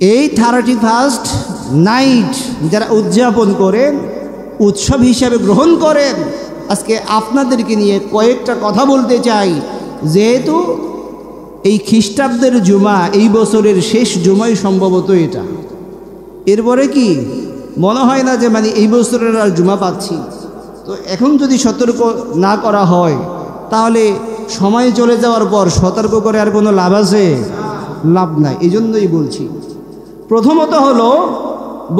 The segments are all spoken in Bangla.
এই 31st নাইট যারা উদযাপন করেন, উৎসব হিসাবে গ্রহণ করেন, আজকে আপনাদেরকে নিয়ে কয়েকটা কথা বলতে চাই। যেহেতু এই খ্রিস্টাব্দের জুমা এই বছরের শেষ জুমাই সম্ভবত এটা, এরপরে কি মনে হয় না যে মানে এই বছরের আর জুমা পাচ্ছি। তো এখন যদি সতর্ক না করা হয় তাহলে সময় চলে যাওয়ার পর সতর্ক করে আর কোনো লাভ আছে? লাভ নাই। এই জন্যই বলছি, প্রথমত হলো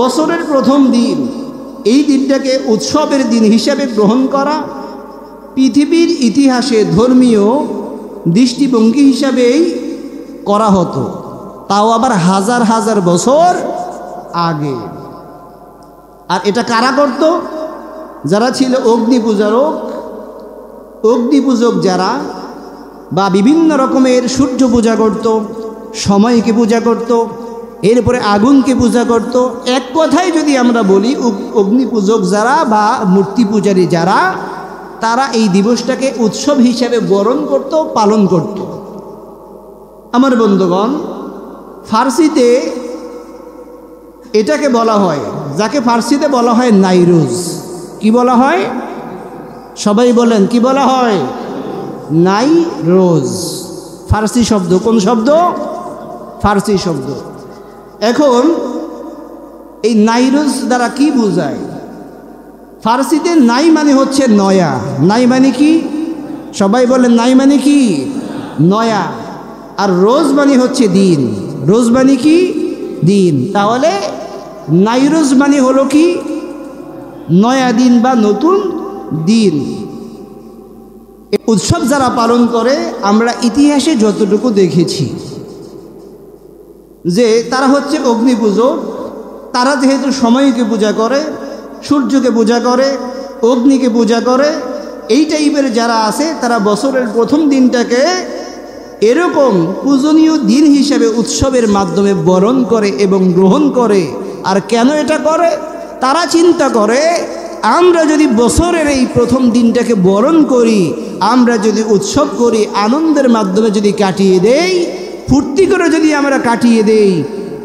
বছরের প্রথম দিন, এই দিনটাকে উৎসবের দিন হিসাবে গ্রহণ করা পৃথিবীর ইতিহাসে ধর্মীয় দৃষ্টিভঙ্গি হিসাবেই করা হতো, তাও আবার হাজার হাজার বছর আগে। আর এটা কারা করত? যারা ছিল অগ্নি পূজারক, অগ্নি পূজক যারা, বা বিভিন্ন রকমের সূর্য পূজা করত, সময়কে পূজা করত, এরপরে আগুনকে পূজা করত। এক কথায় যদি আমরা বলি, অগ্নি পূজক যারা বা মূর্তি পূজারী যারা, তারা এই দিবসটাকে উৎসব হিসাবে বরণ করত, পালন করত। আমার বন্ধুগণ, ফার্সিতে এটাকে বলা হয়, যাকে ফার্সিতে বলা হয় নাইরোজ। কি বলা হয়? সবাই বলেন, কি বলা হয়? নাইরোজ। ফার্সি শব্দ। কোন শব্দ? ফার্সি শব্দ। এখন এই নাইরোজ দ্বারা কি বোঝায়? ফার্সিতে নাই মানে হচ্ছে নয়া। নাই মানে কি? সবাই বলেন, নাই মানে কি? নয়া। আর রোজ মানে হচ্ছে দিন। রোজ মানে কি? দিন। তাহলে নাইরোজ মানে হলো কি? নয়া দিন বা নতুন দিন। উৎসব যারা পালন করে, আমরা ইতিহাসে যতটুকু দেখেছি যে তারা হচ্ছে অগ্নি পূজক। তারা যেহেতু সময়কে পূজা করে, সূর্যকে পূজা করে, অগ্নিকে পূজা করে, এই টাইপের যারা আছে, তারা বছরের প্রথম দিনটাকে এরকম পূজনীয় দিন হিসেবে উৎসবের মাধ্যমে বরণ করে এবং গ্রহণ করে। আর কেন এটা করে? তারা চিন্তা করে, আমরা যদি বছরের এই প্রথম দিনটাকে বরণ করি, আমরা যদি উৎসব করি, আনন্দের মাধ্যমে যদি কাটিয়ে দেই, ফুর্তি করে যদি আমরা কাটিয়ে দেই,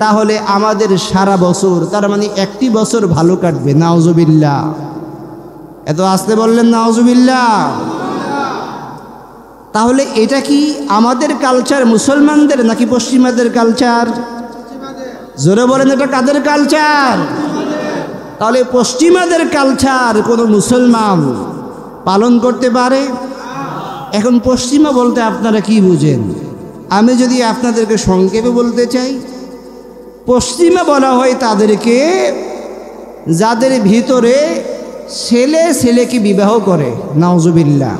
তাহলে আমাদের সারা বছর, তার মানে একটি বছর ভালো কাটবে। নাউজুবিল্লাহ। এত আসতে বললেন নাউজুবিল্লাহ। তাহলে এটা কি আমাদের কালচার, মুসলমানদের, নাকি পশ্চিমাদের কালচার? জোরে বলেন, এটা কাদের কালচার? তাহলে পশ্চিমাদের কালচার কোনো মুসলমান পালন করতে পারে? এখন পশ্চিমা বলতে আপনারা কি বুঝেন? আমি যদি আপনাদেরকে সংক্ষেপে বলতে চাই, পশ্চিমা বলা হয় তাদেরকে যাদের ভিতরে ছেলে ছেলেকে বিবাহ করে। নাউজুবিল্লাহ।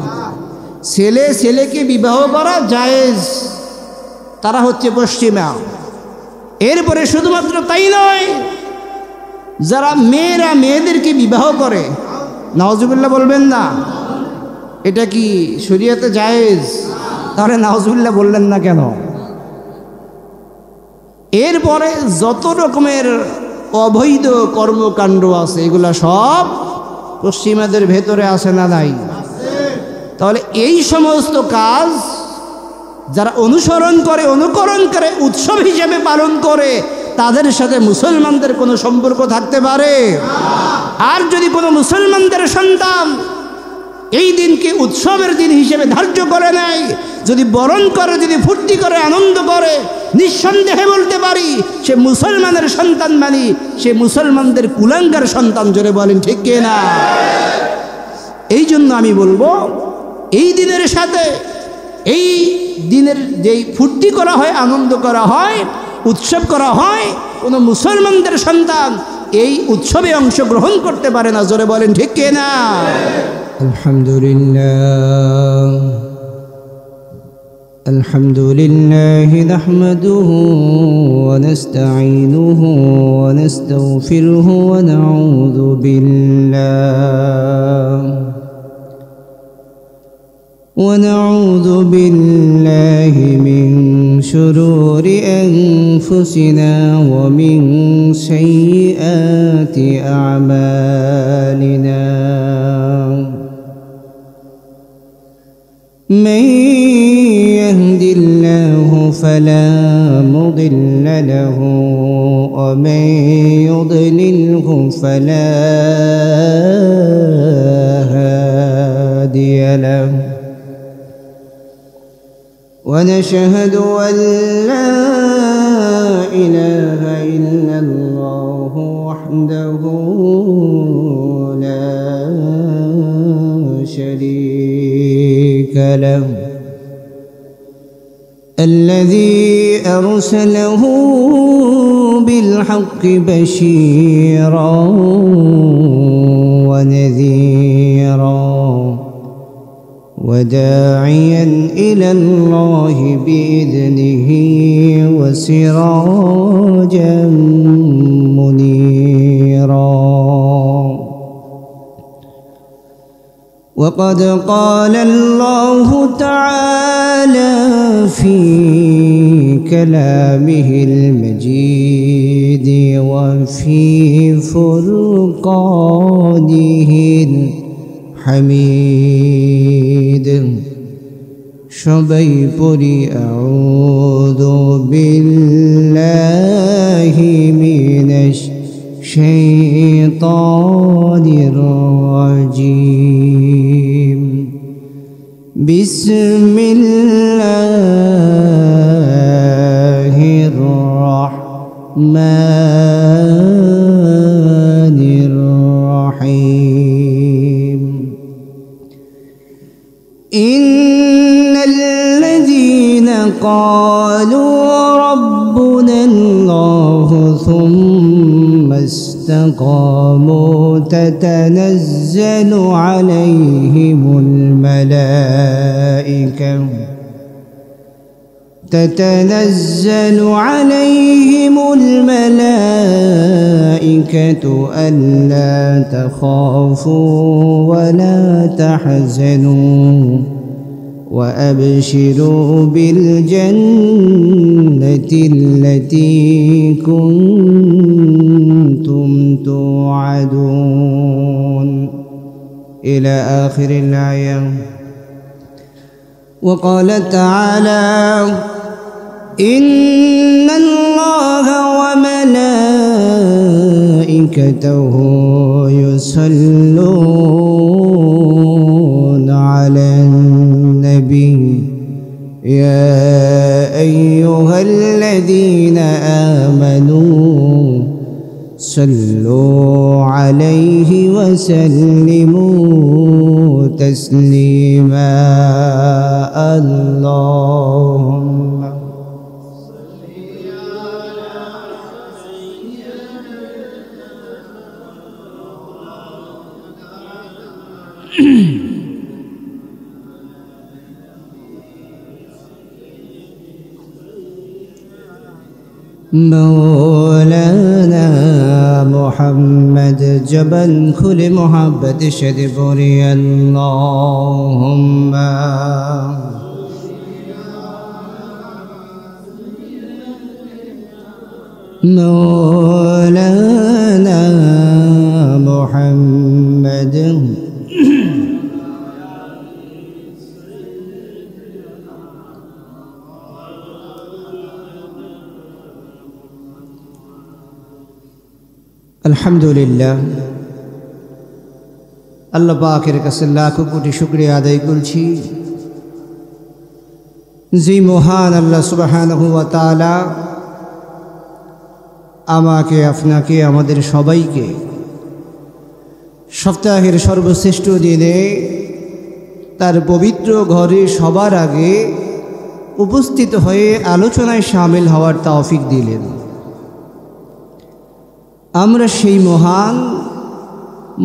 ছেলে ছেলেকে বিবাহ করা জায়েজ, তারা হচ্ছে পশ্চিমা। এরপরে শুধুমাত্র তাই নয়, যারা মেয়েরা মেয়েদেরকে বিবাহ করে, নাউজুবিল্লাহ বলবেন না? এটা কি শরীয়তে জায়েজ? তাহলে নাউজুবিল্লাহ বললেন না কেন? এরপরে যত রকমের অবৈধ কর্মকাণ্ড আছে, এগুলা সব পশ্চিমাদের ভেতরে আছে না নাই? তাহলে এই সমস্ত কাজ যারা অনুসরণ করে, অনুকরণ করে, উৎসব হিসেবে পালন করে, তাদের সাথে মুসলমানদের কোনো সম্পর্ক থাকতে পারে? আর যদি কোনো মুসলমানদের সন্তান এই দিনকে উৎসবের দিন হিসেবে ধার্য করে নেয়, যদি বরণ করে, যদি ফুর্তি করে, আনন্দ করে, নিঃসন্দেহে বলতে পারি সে মুসলমানের সন্তান, মানে সে মুসলমানদের কুলাঙ্গার সন্তান। জোরে বলেন ঠিক কিনা? এই জন্য আমি বলবো, এই দিনের সাথে, এই দিনের যেই ফুর্তি করা হয়, আনন্দ করা হয়, উৎসব করা হয়, কোনো মুসলমানদের সন্তান এই উৎসবে অংশগ্রহণ করতে পারে না। জোরে বলেন ঠিক কিনা? আলহামদুলিল্লাহ। আলহামদুলিল্লাহ নাহমাদুহু ওয়া নাস্তাঈনুহু ওয়া নাস্তাগফিরুহু ওয়া নাউযু বিল্লাহ ونعوذ بالله من شرور أنفسنا ومن سيئات أعمالنا من يهد الله فلا مضل له ومن يضلله فلا هادي له ونشهد أن لا إله إلا الله وحده لا شريك له الذي أرسله بالحق بشيرا ونذيرا وداعيا إلى الله بإذنه وسراجا منيرا وقد قال الله تعالى في كلامه المجيد وفي فرقانه الحميد সবাই পড়ি আউযু বিল্লাহি মিনাশ শাইতানির রাজীম বিসমিল্লাহির রাহমানির রাহিম قالوا ربنا الله ثم استقاموا تتنزل عليهم الملائكة ألا تخافوا ولا تحزنوا وأبشروا بالجنة التي كنتم توعدون إلى آخر الآية. وقال تعالى إن الله وملائكته يصلون على النبي يا أيها الذين آمنوا صلوا عليه وسلموا تسليما اللهم مولانا محمد جبل كل محبت شدبري اللهم مولانا محمد আলহামদুলিল্লাহ আল্লাহ পাকের কাছে লাখ কোটি শুকরিয়া আদায় করছি যে মহান আল্লাহ সুবহানাহু ওয়া তাআলা আমাকে আপনাকে আমাদের সবাইকে সপ্তাহের সর্বশ্রেষ্ঠ দিনে তার পবিত্র ঘরে সবার আগে উপস্থিত হয়ে আলোচনায় শামিল হওয়ার তৌফিক দিলেন। আমরা সেই মহান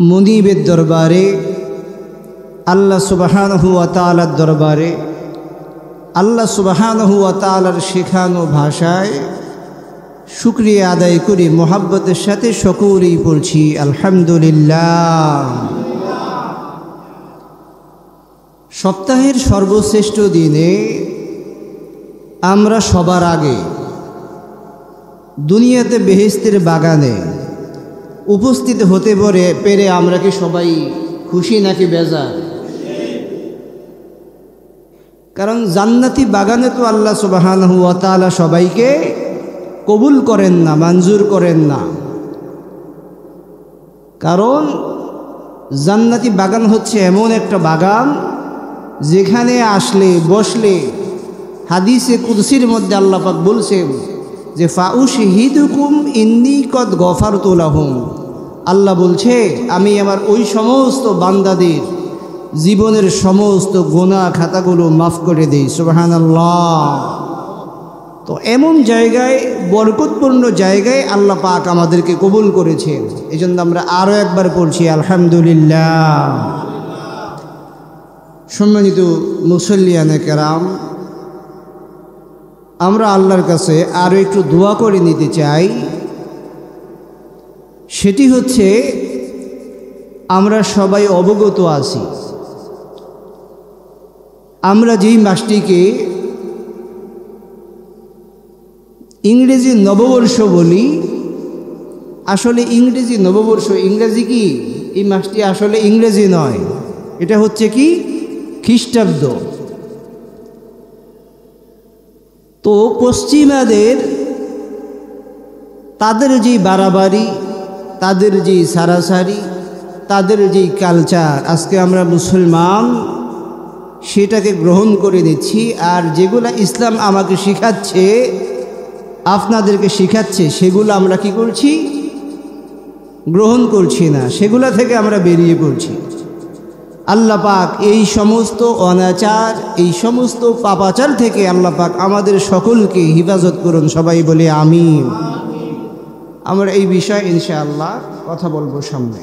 মুনিবের দরবারে আল্লাহ সুবহানাহু ওয়া তাআলার দরবারে আল্লাহ সুবহানাহু ওয়া তাআলার শেখানো ভাষায় শুকরিয়া আদায় করে মোহাব্বতের সাথে সকলেই পড়ছি আলহামদুলিল্লাহ। সপ্তাহের সর্বশ্রেষ্ঠ দিনে আমরা সবার আগে দুনিয়াতে বেহেশতের বাগানে উপস্থিত হতে পেরে আমরা কি সবাই খুশি নাকি বেজার? কারণ জান্নাতি বাগানে তো আল্লাহ সুবহানাহু ওয়া তাআলা সবাইকে কবুল করেন না, মঞ্জুর করেন না। কারণ জান্নাতি বাগান হচ্ছে এমন একটা বাগান যেখানে আসলে বসলে হাদিসে কুদসির মধ্যে আল্লাহ পাক বলছেন যে ফাউশহিদুকুম ইন্নী কদ গফারতু লাহুম। আল্লাহ বলছে আমি আমার ওই সমস্ত বান্দাদের জীবনের সমস্ত গুনাহ খাতাগুলো মাফ করে দেই। সুবহানাল্লাহ। তো এমন জায়গায়, বরকতপূর্ণ জায়গায় আল্লাহ পাক আমাদেরকে কবুল করেছেন। এই জন্য আমরা আরও একবার পড়ছি আলহামদুলিল্লাহ। সম্মানিত মুসল্লিয়ানে কেরাম, আমরা আল্লাহর কাছে আরও একটু দোয়া করে নিতে চাই। সেটি হচ্ছে আমরা সবাই অবগত আছি, আমরা যেই মাসটিকে ইংরেজি নববর্ষ বলি, আসলে ইংরেজি নববর্ষ, ইংরেজি কি? এই মাসটি আসলে ইংরেজি নয়, এটা হচ্ছে কি খ্রিস্টাব্দ। তো পশ্চিমাদের তাদের যে বাড়াবাড়ি, তাদের যে সারাসারি, তাদের যেই কালচার, আজকে আমরা মুসলমান সেটাকে গ্রহণ করে নিচ্ছি। আর যেগুলা ইসলাম আমাকে শিখাচ্ছে, আপনাদেরকে শিখাচ্ছে, সেগুলো আমরা কি করছি? গ্রহণ করছি না, সেগুলা থেকে আমরা বেরিয়ে পড়ছি। আল্লাহ পাক এই সমস্ত অনাচার, এই সমস্ত পাপাচার থেকে আল্লাহ পাক আমাদের সকলকে হিফাজত করুন। সবাই বলে আমিন। আমরা এই বিষয়ে ইনশাআল্লাহ কথা বলবো সামনে।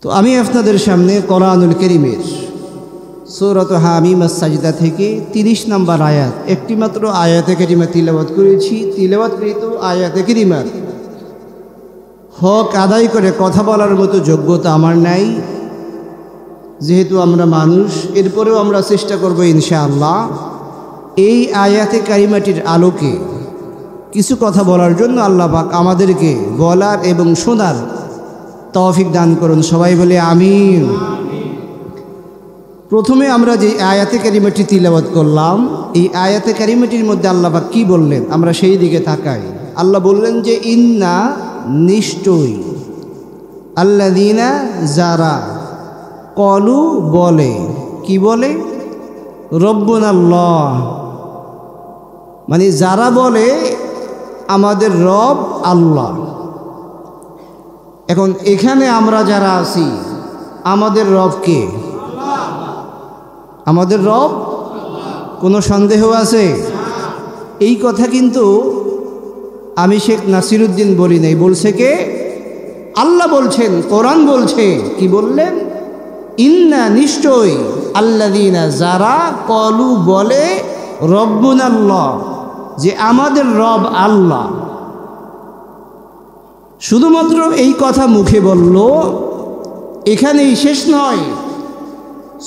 তো আমি আপনাদের সামনে কোরআনুল কারীমের সূরাত হামিম আস-সাজদা থেকে 30 নম্বর আয়াত, একটি মাত্র আয়াতে কারিমা তিলাওয়াত করেছি। তিলাওয়াতকৃত আয়াতে কারিমার হক আদায় করে কথা বলার মতো যোগ্যতা আমার নাই, যেহেতু আমরা মানুষ। এরপরেও আমরা চেষ্টা করব ইনশাআল্লাহ এই আয়াতে কারিমাটির আলোকে কিছু কথা বলার জন্য। আল্লাহ পাক আমাদেরকে বলার এবং শোনার তৌফিক দান করুন। সবাই বলে আমিন। প্রথমে আমরা যে আয়াতে কারিমাটি তিলাওয়াত করলাম, এই আয়াতে কারিমাটির মধ্যে আল্লাহ পাক কি বললেন আমরা সেই দিকে তাকাই। আল্লাহ বললেন যে ইন্না, নিশ্চয়ই, আল্লাযীনা, যারা, কলু, বলে, কি বলে? রব্বুনাল্লাহ, মানে যারা বলে আমাদের রব আল্লাহ। এখন এখানে আমরা যারা আছি, আমাদের রব কে? আমাদের রব কোনো সন্দেহ আছে? এই কথা কিন্তু আমি শেখ নাসিরুদ্দিন বলি নাই, বলছে কে? আল্লাহ বলছেন, কোরআন বলছে। কি বললেন? ইন্না, নিশ্চয়, আল্লাযীনা, যারা, কলু, বলে, রব্বুনাল্লাহ, যে আমাদের রব আল্লাহ। শুধুমাত্র এই কথা মুখে বলল, এখানেই শেষ নয়।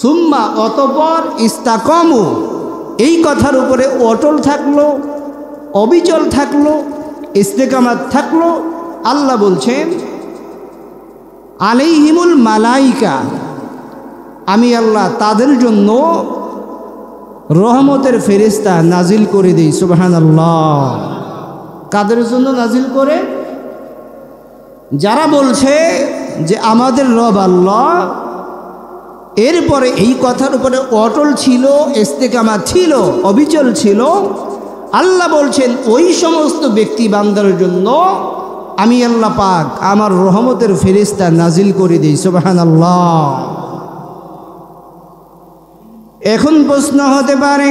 সুম্মা, অতঃপর, ইস্তাকামু, এই কথার উপরে অটল থাকলো, অবিচল থাকলো, ইস্তেকামাত থাকলো। আল্লাহ বলছেন আলাইহিমুল মালাইকা, আমি আল্লাহ তাদের জন্য রহমতের ফেরেশতা নাজিল করে দেই। সুবহানাল্লাহ। কাদের জন্য নাজিল করে? যারা বলছে যে আমাদের রব আল্লাহ, এরপরে এই কথার উপরে অটল ছিল, ইস্তেকামাত ছিল, অবিচল ছিল। আল্লাহ বলছেন ওই সমস্ত ব্যক্তি বান্দার জন্য আমি আল্লাহ পাক আমার রহমতের ফেরেশতা নাজিল করে দিই। সুবহানাল্লাহ। এখন প্রশ্ন হতে পারে,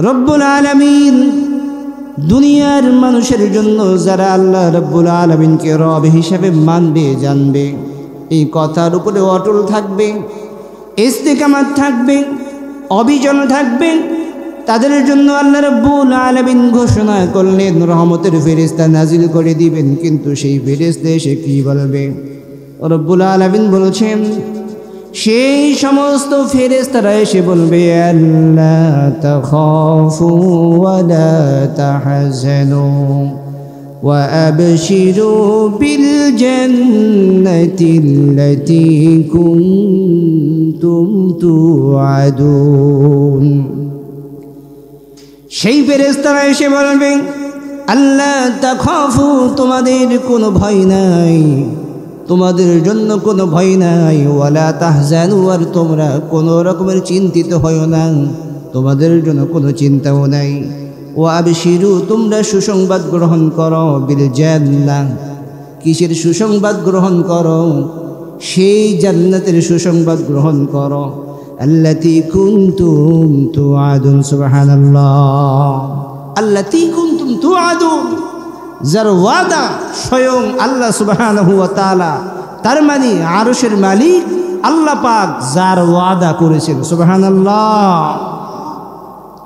রব্বুল আলামিন, দুনিয়ার মানুষের জন্য যারা আল্লাহ রব্বুল আলামিনকে রব হিসেবে মানবে, জানবে, এই কথার উপরে অটল থাকবে, ইস্তেকামাত থাকবে, অবিচল থাকবে, তাদের জন্য আল্লাহ রব্বুল আলামিন ঘোষণা করলেন রহমতের ফেরেশতা নাজিল করে দিবেন। কিন্তু সেই ফেরেশতা এসে কি বলবে? রব্বুল আলামিন বলেছেন সেই সমস্ত ফেরেশতারা এসে বলবে আল্লা তাখাফু ওয়া লা তাহজানু, وأبشروا بالجنة التي كنتم توعدون সেই ফেরেশতারা এসে বলবে আল্লাহ তাখাফু, তোমাদের কোনো ভয় নাই, তোমাদের জন্য কোনো ভয় নাই, ওয়ালা তাহজানু, আর তোমরা কোনো রকমের চিন্তিত হয়ো না, তোমাদের জন্য কোনো চিন্তাও নাই। ওয়া আবশিরু, তোমরা সুসংবাদ গ্রহণ করো, বিল জান্নাহ, কিসের সুসংবাদ গ্রহণ করো? সেই জান্নাতের সুসংবাদ গ্রহণ করো, আল্লাতী কুনতুম তুআদুন। সুবহানাল্লাহ। আল্লাতী কুনতুম তুআদুন, যার ওয়াদা স্বয়ং আল্লাহ সুবহানাহু ওয়া তাআলা, তার মানে আরশের মালিক আল্লাহ পাক যার ওয়াদা করেছেন। সুবহানাল্লাহ।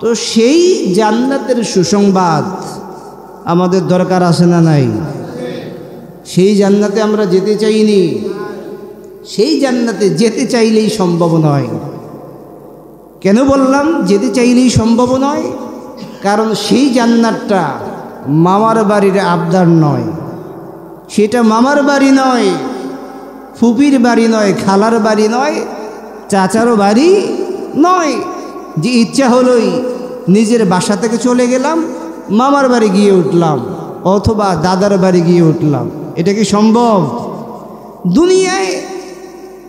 তো সেই জান্নাতের সুসংবাদ আমাদের দরকার আছে না নাই? সেই জান্নাতে আমরা যেতে চাইনি, সেই জান্নাতে যেতে চাইলেই সম্ভব নয়। কেন বললাম যেতে চাইলেই সম্ভব নয়? কারণ সেই জান্নাতটা মামার বাড়ির আবদার নয়, সেটা মামার বাড়ি নয়, ফুপির বাড়ি নয়, খালার বাড়ি নয়, চাচারও বাড়ি নয় যে ইচ্ছা হলোই নিজের বাসা থেকে চলে গেলাম, মামার বাড়ি গিয়ে উঠলাম অথবা দাদার বাড়ি গিয়ে উঠলাম। এটা কি সম্ভব? দুনিয়ায়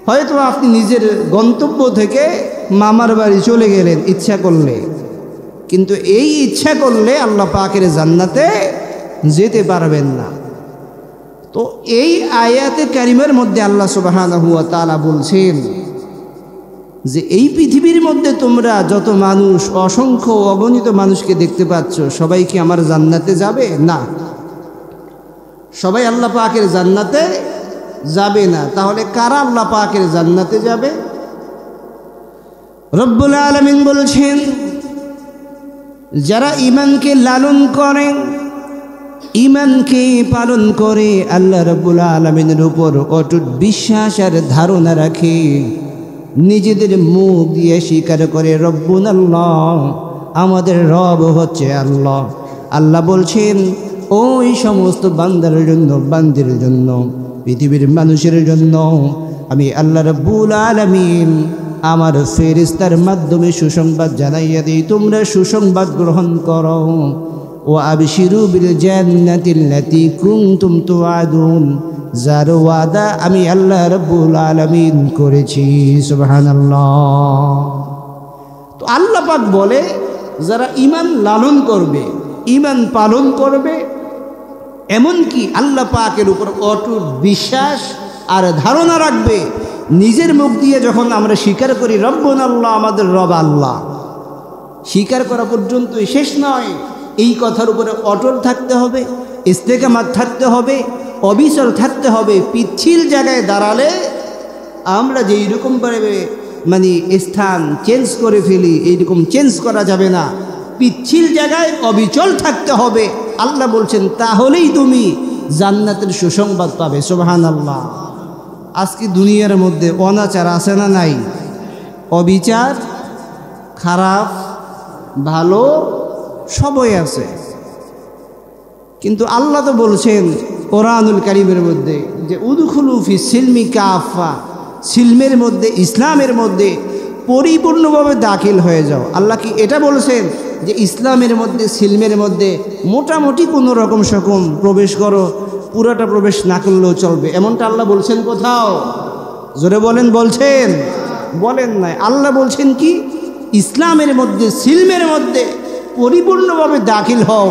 হয়তো আপনি নিজের গন্তব্য থেকে মামার বাড়ি চলে গেলেন ইচ্ছা করলে, কিন্তু এই ইচ্ছা করলে আল্লাহ পাকের জান্নাতে যেতে পারবেন না। তো এই আয়াতে কারিমের মধ্যে আল্লাহ সুবহানাহু ওয়া তাআলা বলছেন যে এই পৃথিবীর মধ্যে তোমরা যত মানুষ, অসংখ্য অগণিত মানুষকে দেখতে পাচ্ছ, সবাই কি আমার জান্নাতে যাবে? না, সবাই আল্লাহ পাকের জান্নাতে যাবে না। তাহলে কারা আল্লাহ পাকের জান্নাতে যাবে? রব্বুল আলামিন বলছেন যারা ঈমানকে লালন করে, ঈমানকে পালন করে, আল্লাহ রব্বুল আলামিনের উপর অটুট বিশ্বাস আর ধারণা রাখে, নিজেদের মুখ দিয়ে স্বীকার করে রব্বুনাল্লাহ, আমাদের রব হচ্ছে আল্লাহ। আল্লাহ বলছেন ওই সমস্ত বান্দার জন্য, বান্দির জন্য, পৃথিবীর মানুষের জন্য আমি আল্লাহ রব্বুল আলামিন আমার ফেরেশতার মাধ্যমে সুসংবাদ জানাইয়া দিই, তোমরা সুসংবাদ গ্রহণ করো। ও আবশিরু বিল জান্নাতিল্লাতী কুনতুম তুআদুন, যার ওয়াদা আমি আল্লাহ রব্বুল আলামিন করেছি। সুবহানাল্লাহ। তো আল্লাহ পাক বলে যারা ঈমান লালন করবে, ঈমান পালন করবে, এমনকি আল্লাহ পাকের উপর অটুট বিশ্বাস আর ধারণা রাখবে, নিজের মুখ দিয়ে যখন আমরা স্বীকার করি রব্বুনাল্লাহ, আমাদের রব আল্লাহ, স্বীকার করা পর্যন্তই শেষ নয়, এই কথার উপরে অটল থাকতে হবে, ইস্তেকামাত থাকতে হবে, অবিচল থাকতে হবে। পিচ্ছিল জায়গায় দাঁড়ালে আমরা যেই রকমভাবে মানে স্থান চেঞ্জ করে ফেলি, এইরকম চেঞ্জ করা যাবে না, পিচ্ছিল জায়গায় অবিচল থাকতে হবে। আল্লাহ বলছেন তাহলেই তুমি জান্নাতের সুসংবাদ পাবে। সুবহানাল্লাহ। আজকে দুনিয়ার মধ্যে অনাচার আছে না নাই? অবিচার, খারাপ, ভালো সবই আছে, কিন্তু আল্লাহ তো বলছেন কোরআনুল কারীমের মধ্যে যে উদখুলু ফি সিলমি কাফা, সিলমের মধ্যে, ইসলামের মধ্যে পরিপূর্ণভাবে দাখিল হয়ে যাও। আল্লাহ কি এটা বলছেন যে ইসলামের মধ্যে, সিলমের মধ্যে মোটামুটি কোনো রকম সকম প্রবেশ করো, পুরাটা প্রবেশ না করলেও চলবে, এমনটা আল্লাহ বলছেন কোথাও? জোরে বলেন, বলছেন? বলেন নাই। আল্লাহ বলছেন কি ইসলামের মধ্যে, সিলমের মধ্যে পরিপূর্ণভাবে দাখিল হও,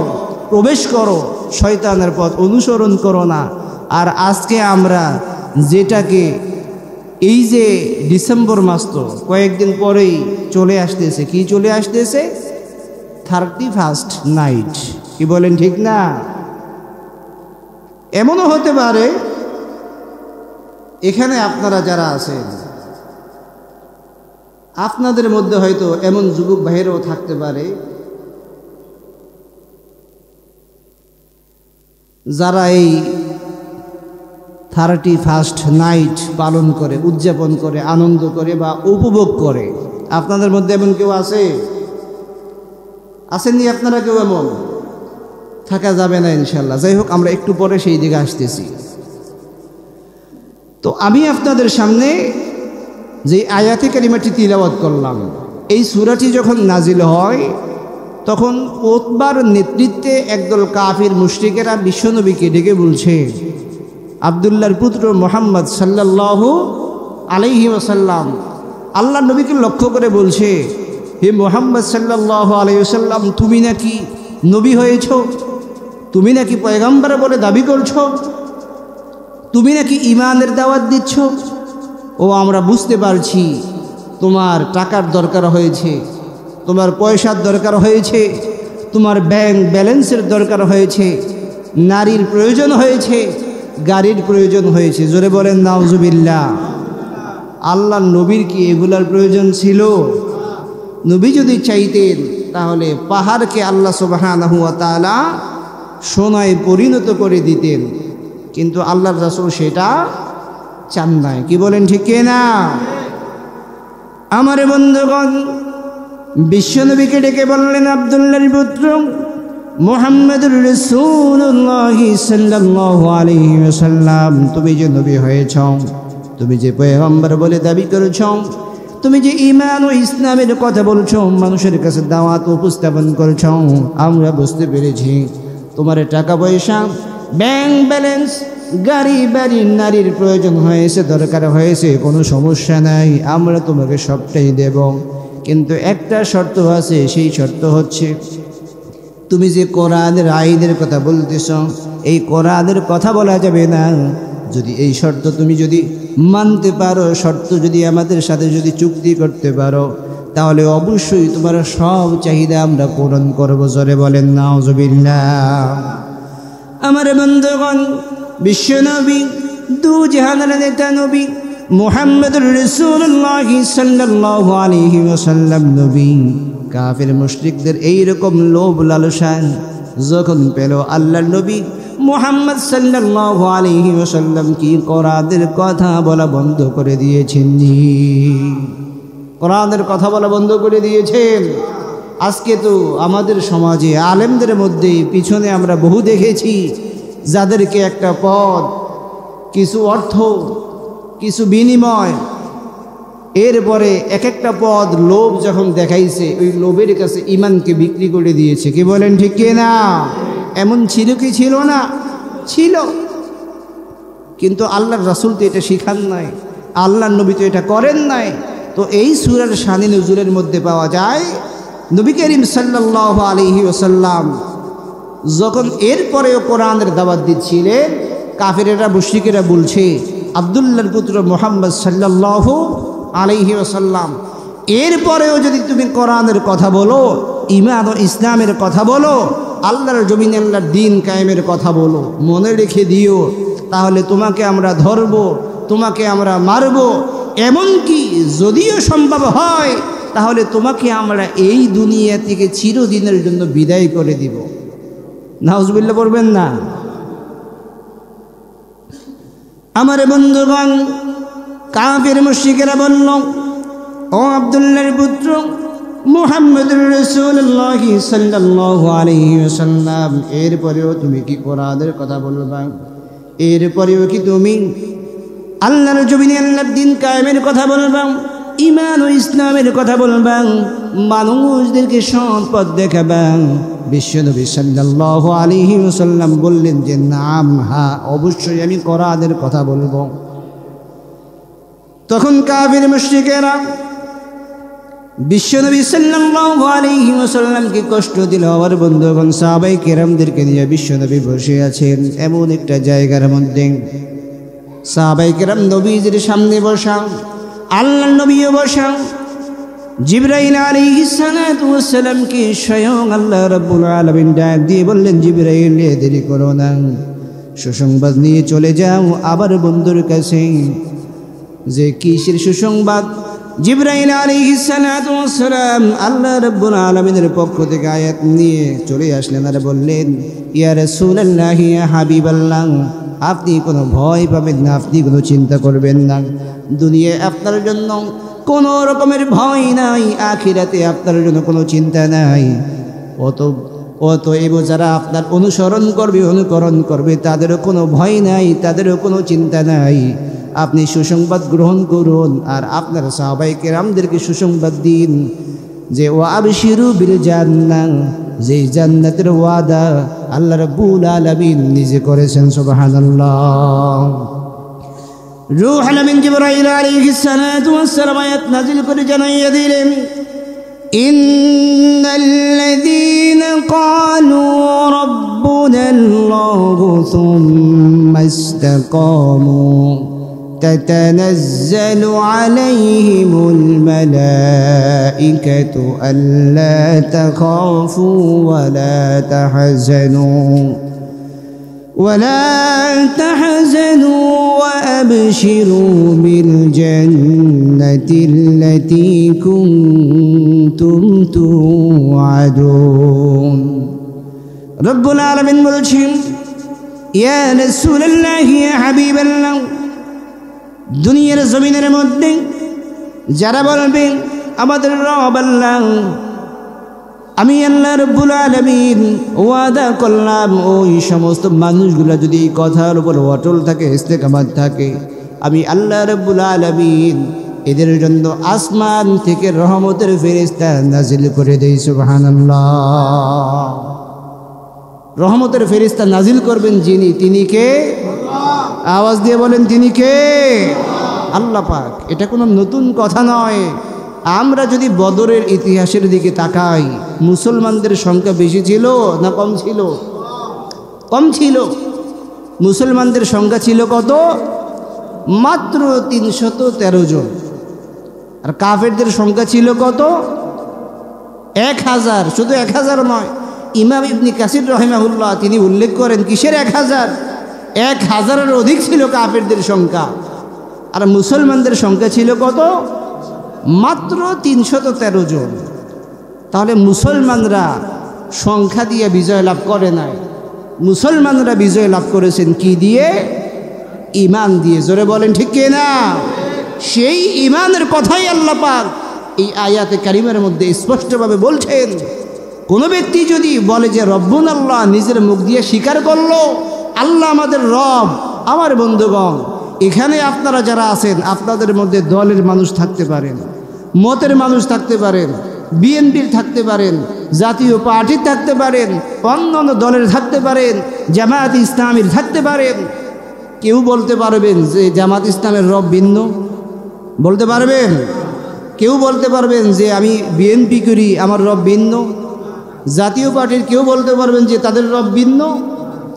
প্রবেশ করো, শয়তানের পথ অনুসরণ করো না। আর আজকে আমরা যেটাকে, এই যে ডিসেম্বর মাস তো কয়েকদিন পরেই চলে আসতেছে, কি চলে আসতেছে? 31st নাইট, কি বলেন ঠিক না? এমনও হতে পারে এখানে আপনারা যারা আছেন, আপনাদের মধ্যে হয়তো এমন যুবক ভাইয়েরাও থাকতে পারে যারা এই 31st নাইট পালন করে, উদযাপন করে, আনন্দ করে বা উপভোগ করে। আপনাদের মধ্যে এমন কেউ আছে? আসেননি আপনারা কেউ এমন? থাকা যাবে না ইনশাল্লাহ। যাই হোক, আমরা একটু পরে সেই দিকে আসতেছি। তো আমি আপনাদের সামনে যে আয়াতে কারিমাটি তিলাওয়াত করলাম, এই সূরাটি যখন নাজিল হয় তখন উতবার নেতৃত্বে একদল কাফির মুশরিকেরা বিশ্বনবীকে ডেকে বলছে, আব্দুল্লাহর পুত্র মুহাম্মদ সাল্লাল্লাহু আলাইহি ওয়াসাল্লাম আল্লাহ নবীকে লক্ষ্য করে বলছে, হে মুহাম্মদ সাল্লাল্লাহু আলাইহি ওয়াসাল্লাম, তুমি নাকি নবী হয়েছ, তুমি নাকি পয়গম্বর বলে দাবি করছো, তুমি নাকি ঈমানের দাওয়াত দিচ্ছ। ও আমরা বুঝতে পারছি তোমার টাকার দরকার হয়েছে, তোমার পয়সার দরকার হয়েছে, তোমার ব্যাংক ব্যালেন্সের দরকার হয়েছে, নারীর প্রয়োজন হয়েছে, গাড়ির প্রয়োজন হয়েছে। জোরে বলেন নাউজুবিল্লাহ। আল্লাহ নবীর কি এগুলার প্রয়োজন ছিল? নবী যদি চাইতেন তাহলে পাহাড়কে আল্লাহ সুবহানাহু ওয়া তাআলা সোনায় পরিণত করে দিতেন, কিন্তু আল্লাহর রাসূল সেটা চান নাই। কি বলেন ঠিক না? আমার বন্ধুগণ, বিশ্বনবীকে ডেকে বললেন, আব্দুল্লাহর পুত্র মুহাম্মদুর রাসূলুল্লাহ সাল্লাল্লাহু আলাইহি ওয়াসাল্লাম, তুমি যে নবী হয়েছ, তুমি যে পয়গম্বর বলে দাবি করেছ, তুমি যে ঈমান ও ইসলামের কথা বলছো, মানুষের কাছে দাওয়াত উপস্থাপন করছ, আমরা বুঝতে পেরেছি তোমার টাকা পয়সা, ব্যাংক ব্যালেন্স, গাড়ি বাড়ি, নারীর প্রয়োজন হয়েছে, দরকার হয়েছে, কোনো সমস্যা নাই, আমরা তোমাকে সবটাই দেব, কিন্তু একটা শর্ত আছে। সেই শর্ত হচ্ছে তুমি যে কোরআনের আইনের কথা বলতেছ, এই কোরআনের কথা বলা যাবে না। যদি এই শর্ত তুমি যদি মানতে পারো, শর্ত যদি আমাদের সাথে যদি চুক্তি করতে পারো, তাহলে অবশ্যই তোমার সব চাহিদা আমরা পূরণ করবো। জোরে বলেন নাউজুবিল্লাহ। আমার বন্ধুগণ, বিশ্বনবী দু জাহানের নেতা নবী মুহাম্মদুর রাসূলুল্লাহ সাল্লাল্লাহু আলাইহি ওয়াসাল্লাম নবী কাফির মুশরিকদের এইরকম লোভ লালসা যখন পেল, আল্লাহর নবী মুহাম্মদ সাল্লাল্লাহু আলাইহি ওয়াসাল্লাম কি কোরআনের কথা বলা বন্ধ করে দিয়েছেন? কোরআনের কথা বলা বন্ধ করে দিয়েছেন। আজকে তো আমাদের সমাজে আলেমদের মধ্যে পিছনে আমরা বহু দেখেছি, যাদেরকে একটা পদ, কিছু অর্থ, কিছু বিনিময়, এরপরে এক একটা পদ লোভ যখন দেখাইছে, ওই লোভের কাছে ঈমানকে বিক্রি করে দিয়েছে। কি বলেন ঠিক না? এমন ছিল কি ছিল না? ছিল। কিন্তু আল্লাহর রাসূল তো এটা শিখান নাই, আল্লাহর নবী তো এটা করেন নাই। তো এই সূরার শানে নুজুলের মধ্যে পাওয়া যায়, নবী করিম সাল্লাল্লাহু আলাইহি ওয়াসাল্লাম যখন এরপরেও কোরআনের দাওয়াত দিচ্ছিলেন, কাফেরেরা মুশরিকেরা বলছে, আব্দুল্লাহর পুত্র মুহাম্মদ সাল্লাল্লাহু আলাইহি ওয়াসাল্লাম, এরপরেও যদি তুমি কোরআনের কথা বলো, ঈমান ও ইসলামের কথা বলো, আল্লাহর জমিনে আল্লাহর দ্বীন কায়েমের কথা বলো, মনে রেখে দিও, তাহলে তোমাকে আমরা ধরব, তোমাকে আমরা মারব, এমনকি যদিও সম্ভব হয় তাহলে তোমাকে আমরা এই দুনিয়া থেকে চিরদিনের জন্য বিদায় করে দিব। নাউজুবিল্লাহ বলবেন না? আমার বন্ধুগণ, কাফির মুশরিকেরা বলল, ও আব্দুল্লাহর পুত্র মুহাম্মদুর রাসূলুল্লাহ সাল্লাল্লাহু আলাইহি ওয়াসাল্লাম, এরপরেও তুমি কি কোরআনের কথা বলবা? এরপরেও কি তুমি আল্লাহর জমিনে আল্লাহর দ্বীন কায়েমের কথা বলবা, ঈমান ও ইসলামের কথা বলবা, মানুষদেরকে সৎ পথ দেখাবা? বিশ্বনবী সাল্লাল্লাহু আলাইহি ওয়াসাল্লাম বললেন যে নাম, হ্যাঁ, অবশ্যই আমি কোরআনের কথা বলবো। তখন কাফির মুশরিকেরা বিশ্বনবী সাল্লাল্লাহু আলাইহি ওয়াসাল্লামকে কষ্ট দিল। আমার বন্ধুগণ, সাহাবায়ে কেরামদেরকে নিয়ে বিশ্বনবী বসে আছেন এমন একটা জায়গার মধ্যে। সাহাবায়ে কেরাম নবীজির সামনে বসা, আল্লাহর নবীও বসা। জিবরাইল আলাইহিস সালাতু ওয়াস সালামকে স্বয়ং আল্লাহ রাব্বুল আলামিন ডাক দিয়ে বললেন, জিবরাইল, দেরি করো না, সুসংবাদ নিয়ে চলে যাও আবার বন্ধুর কাছে। যে কিসের সুসংবাদ? জিবরাইল আলাইহিস সালাতু ওয়াস সালাম আল্লাহ রাব্বুল আলামিনের পক্ষ থেকে আয়াত নিয়ে চলে আসলেন আর বললেন, ইয়া রাসূলুল্লাহ, ইয়া হাবিবাল্লাহ, আপনি কোনো ভয় পাবেন না, আপনি কোনো চিন্তা করবেন না। দুনিয়ায় আপনার জন্য কোনো রকমের ভয় নাই, আখিরাতে আপনার জন্য কোনো চিন্তা নাই। অতএব যারা আপনার অনুসরণ করবে অনুকরণ করবে তাদেরও কোনো ভয় নাই, তাদেরও কোনো চিন্তা নাই। আপনি সুসংবাদ গ্রহণ করুন আর আপনার সাহাবায়ে কেরামদেরকে সুসংবাদ দিন যে ওয়াবশিরু বিল জান্নাহ, যে জান্নাতের ওয়াদা আল্লাহ রাব্বুল আলামিন নিজে করেছেন। সুবহানাল্লাহ। রূহুল আমিন জিবরাইল আলাইহিস সালাতু ওয়াস সালাম আয়াত নাযিল করে জানাইয়া দিলেন, ইন্নাল্লাযীনা ক্বালু রাব্বুনাল্লাহু সুম্মা ইসতাকামু تتنزل عليهم الملائكة ألا تخافوا ولا تحزنوا وأبشروا بالجنة التي كنتم توعدون। رب العالمين বলছেন, ইয়া রাসূলুল্লাহ, ইয়া হাবিবাল্লাহ, দুনিয়ার জমিনের মধ্যে যারা বলবে আমাদের রব আল্লাহ, আমি আল্লাহ রাব্বুল আলামিন ওয়াদা করলাম, ওই সমস্ত মানুষগুলো যদি এই কথার উপর অটল থাকে, ইস্তেকামাত থাকে, আমি আল্লাহ রাব্বুল আলামিন এদের জন্য আসমান থেকে রহমতের ফেরেশতা নাজিল করে দেই। সুবহানাল্লাহ। রহমতের ফেরেশতা নাজিল করবেন যিনি, তিনি কে? আওয়াজ দিয়ে বলেন, তিনি কে? আল্লাহ পাক। এটা কোনো নতুন কথা নয়। আমরা যদি বদরের ইতিহাসের দিকে তাকাই, মুসলমানদের সংখ্যা বেশি ছিল না কম ছিল? কম ছিল। মুসলমানদের সংখ্যা ছিল কত? মাত্র 313 জন। আর কাফেরদের সংখ্যা ছিল কত? 1000। শুধু 1000 নয়, ইমাম ইবনে কাসির রাহিমাহুল্লাহ তিনি উল্লেখ করেন, কিসের 1000? 1000-এর অধিক ছিল কাফেরদের সংখ্যা। আর মুসলমানদের সংখ্যা ছিল কত? মাত্র 313 জন। তাহলে মুসলমানরা সংখ্যা দিয়ে বিজয় লাভ করে নাই, মুসলমানরা বিজয় লাভ করেছেন কি দিয়ে? ঈমান দিয়ে। জোরে বলেন ঠিক কি না? সেই ঈমানের কথাই আল্লাহ পাক এই আয়াতে কারিমার মধ্যে স্পষ্টভাবে বলছেন। কোনো ব্যক্তি যদি বলে যে রব্বুন আল্লাহ, নিজের মুখ দিয়ে স্বীকার করলো আল্লাহ আমাদের রব, আমার বন্ধুগণ, এখানে আপনারা যারা আছেন আপনাদের মধ্যে দলের মানুষ থাকতে পারেন, মতের মানুষ থাকতে পারেন, বিএনপির থাকতে পারেন, জাতীয় পার্টির থাকতে পারেন, অন্যান্য দলের থাকতে পারেন, জামায়াত ইসলামীর থাকতে পারেন। কেউ বলতে পারবেন যে জামাত ইসলামের রব ভিন্ন, বলতে পারবেন? কেউ বলতে পারবেন যে আমি বিএনপি করি, আমার রব ভিন্ন? জাতীয় পার্টির কেউ বলতে পারবেন যে তাদের রব ভিন্ন?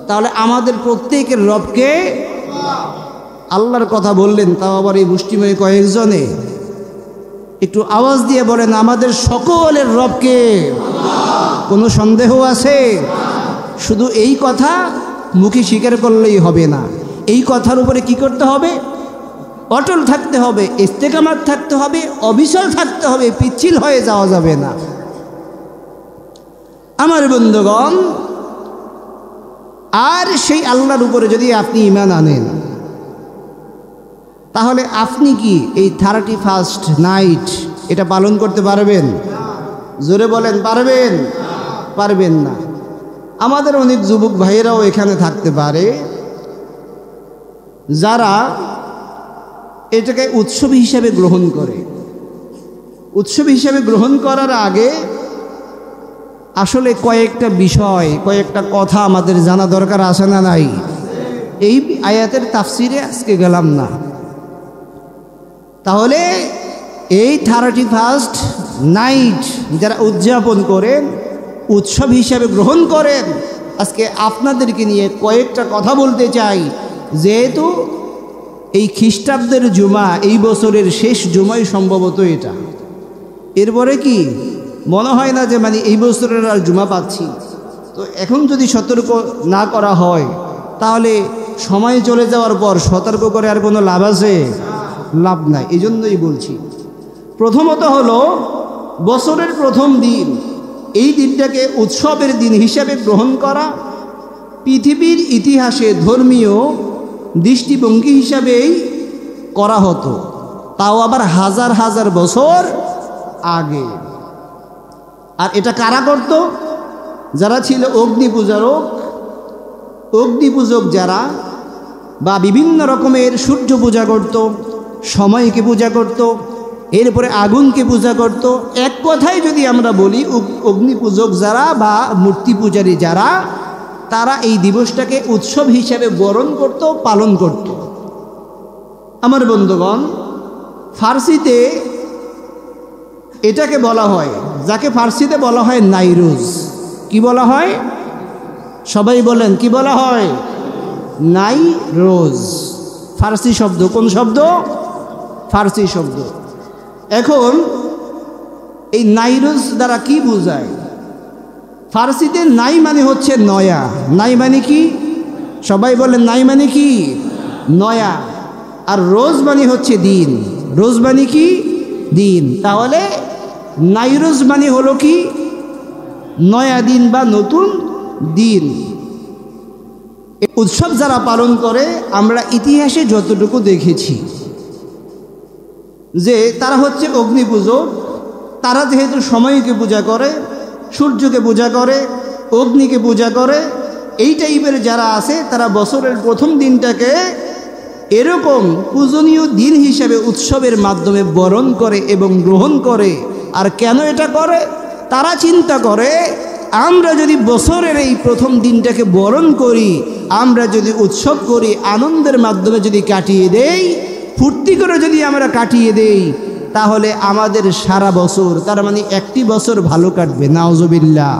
তাহলে আমাদের প্রত্যেকের রবকে আল্লাহর কথা বললেন, তাও আবার এই মুষ্টিমেয় কয়েকজনে। একটু আওয়াজ দিয়ে বলেন, আমাদের সকলের রবকে। কোনো সন্দেহ আছে? শুধু এই কথা মুখে স্বীকার করলেই হবে না, এই কথার উপরে কি করতে হবে? অটল থাকতে হবে, ইস্তেকামাত থাকতে হবে, অবিচল থাকতে হবে, পিচ্ছিল হয়ে যাওয়া যাবে না। আমার বন্ধুগণ, আর সেই আল্লাহর উপরে যদি আপনি ঈমান আনেন, তাহলে আপনি কি এই 31st নাইট এটা পালন করতে পারবেন? জোরে বলেন, পারবেন? পারবেন না। আমাদের অনেক যুবক ভাইয়েরাও এখানে থাকতে পারে যারা এটাকে উৎসব হিসাবে গ্রহণ করে। উৎসব হিসাবে গ্রহণ করার আগে আসলে কয়েকটা বিষয়, কয়েকটা কথা আমাদের জানা দরকার আছে না নাই? এই আয়াতের তাফসিরে আজকে গেলাম না। তাহলে এই 31st নাইট যারা উদযাপন করেন, উৎসব হিসাবে গ্রহণ করেন, আজকে আপনাদেরকে নিয়ে কয়েকটা কথা বলতে চাই। যেহেতু এই খ্রিস্টাব্দের জুমা এই বছরের শেষ জুমাই সম্ভবত এটা, এরপরে কি মনে হয় না যে মানে এই বছরের আর জুমা পাচ্ছি। তো এখন যদি সতর্ক না করা হয় তাহলে সময় চলে যাওয়ার পর সতর্ক করে আর কোনো লাভ আছে? লাভ নাই। এই জন্যই বলছি, প্রথমত হলো বছরের প্রথম দিন, এই দিনটাকে উৎসবের দিন হিসাবে গ্রহণ করা পৃথিবীর ইতিহাসে ধর্মীয় দৃষ্টিভঙ্গি হিসাবেই করা হতো, তাও আবার হাজার হাজার বছর আগে। আর এটা কারা করত? যারা ছিল অগ্নি পূজক যারা, বা বিভিন্ন রকমের সূর্য পূজা করত, সময়কে পূজা করত, এরপরে আগুনকে পূজা করত। এক কথায় যদি আমরা বলি, অগ্নি পূজক যারা বা মূর্তি পূজারী যারা, তারা এই দিবসটাকে উৎসব হিসাবে বরণ করত, পালন করত। আমার বন্ধুগণ, ফার্সিতে এটাকে বলা হয়, যাকে ফার্সিতে বলা হয় নাইরোজ। কি বলা হয়? সবাই বলেন, কি বলা হয়? নাইরোজ। ফার্সি শব্দ। কোন শব্দ? ফার্সি শব্দ। এখন এই নাইরোজ দ্বারা কি বোঝায়? ফার্সিতে নাই মানে হচ্ছে নয়া। নাই মানে কি? সবাই বলেন, নাই মানে কি? নয়া। আর রোজ মানে হচ্ছে দিন। রোজ মানে কি? দিন। তাহলে নাইরোজ মানে হলো কি? নয়া দিন বা নতুন দিন। উৎসব যারা পালন করে, আমরা ইতিহাসে যতটুকু দেখেছি যে তারা হচ্ছে অগ্নি পূজক। তারা যেহেতু সময়কে পূজা করে, সূর্যকে পূজা করে, অগ্নিকে পূজা করে, এই টাইপের যারা আছে, তারা বছরের প্রথম দিনটাকে এরকম পূজনীয় দিন হিসেবে উৎসবের মাধ্যমে বরণ করে এবং গ্রহণ করে। আর কেন এটা করে? তারা চিন্তা করে, আমরা যদি বছরের এই প্রথম দিনটাকে বরণ করি, আমরা যদি উৎসব করি, আনন্দের মাধ্যমে যদি কাটিয়ে দেই, ফুর্তি করে যদি আমরা কাটিয়ে দেই, তাহলে আমাদের সারা বছর, তার মানে একটি বছর ভালো কাটবে। নাউজুবিল্লাহ।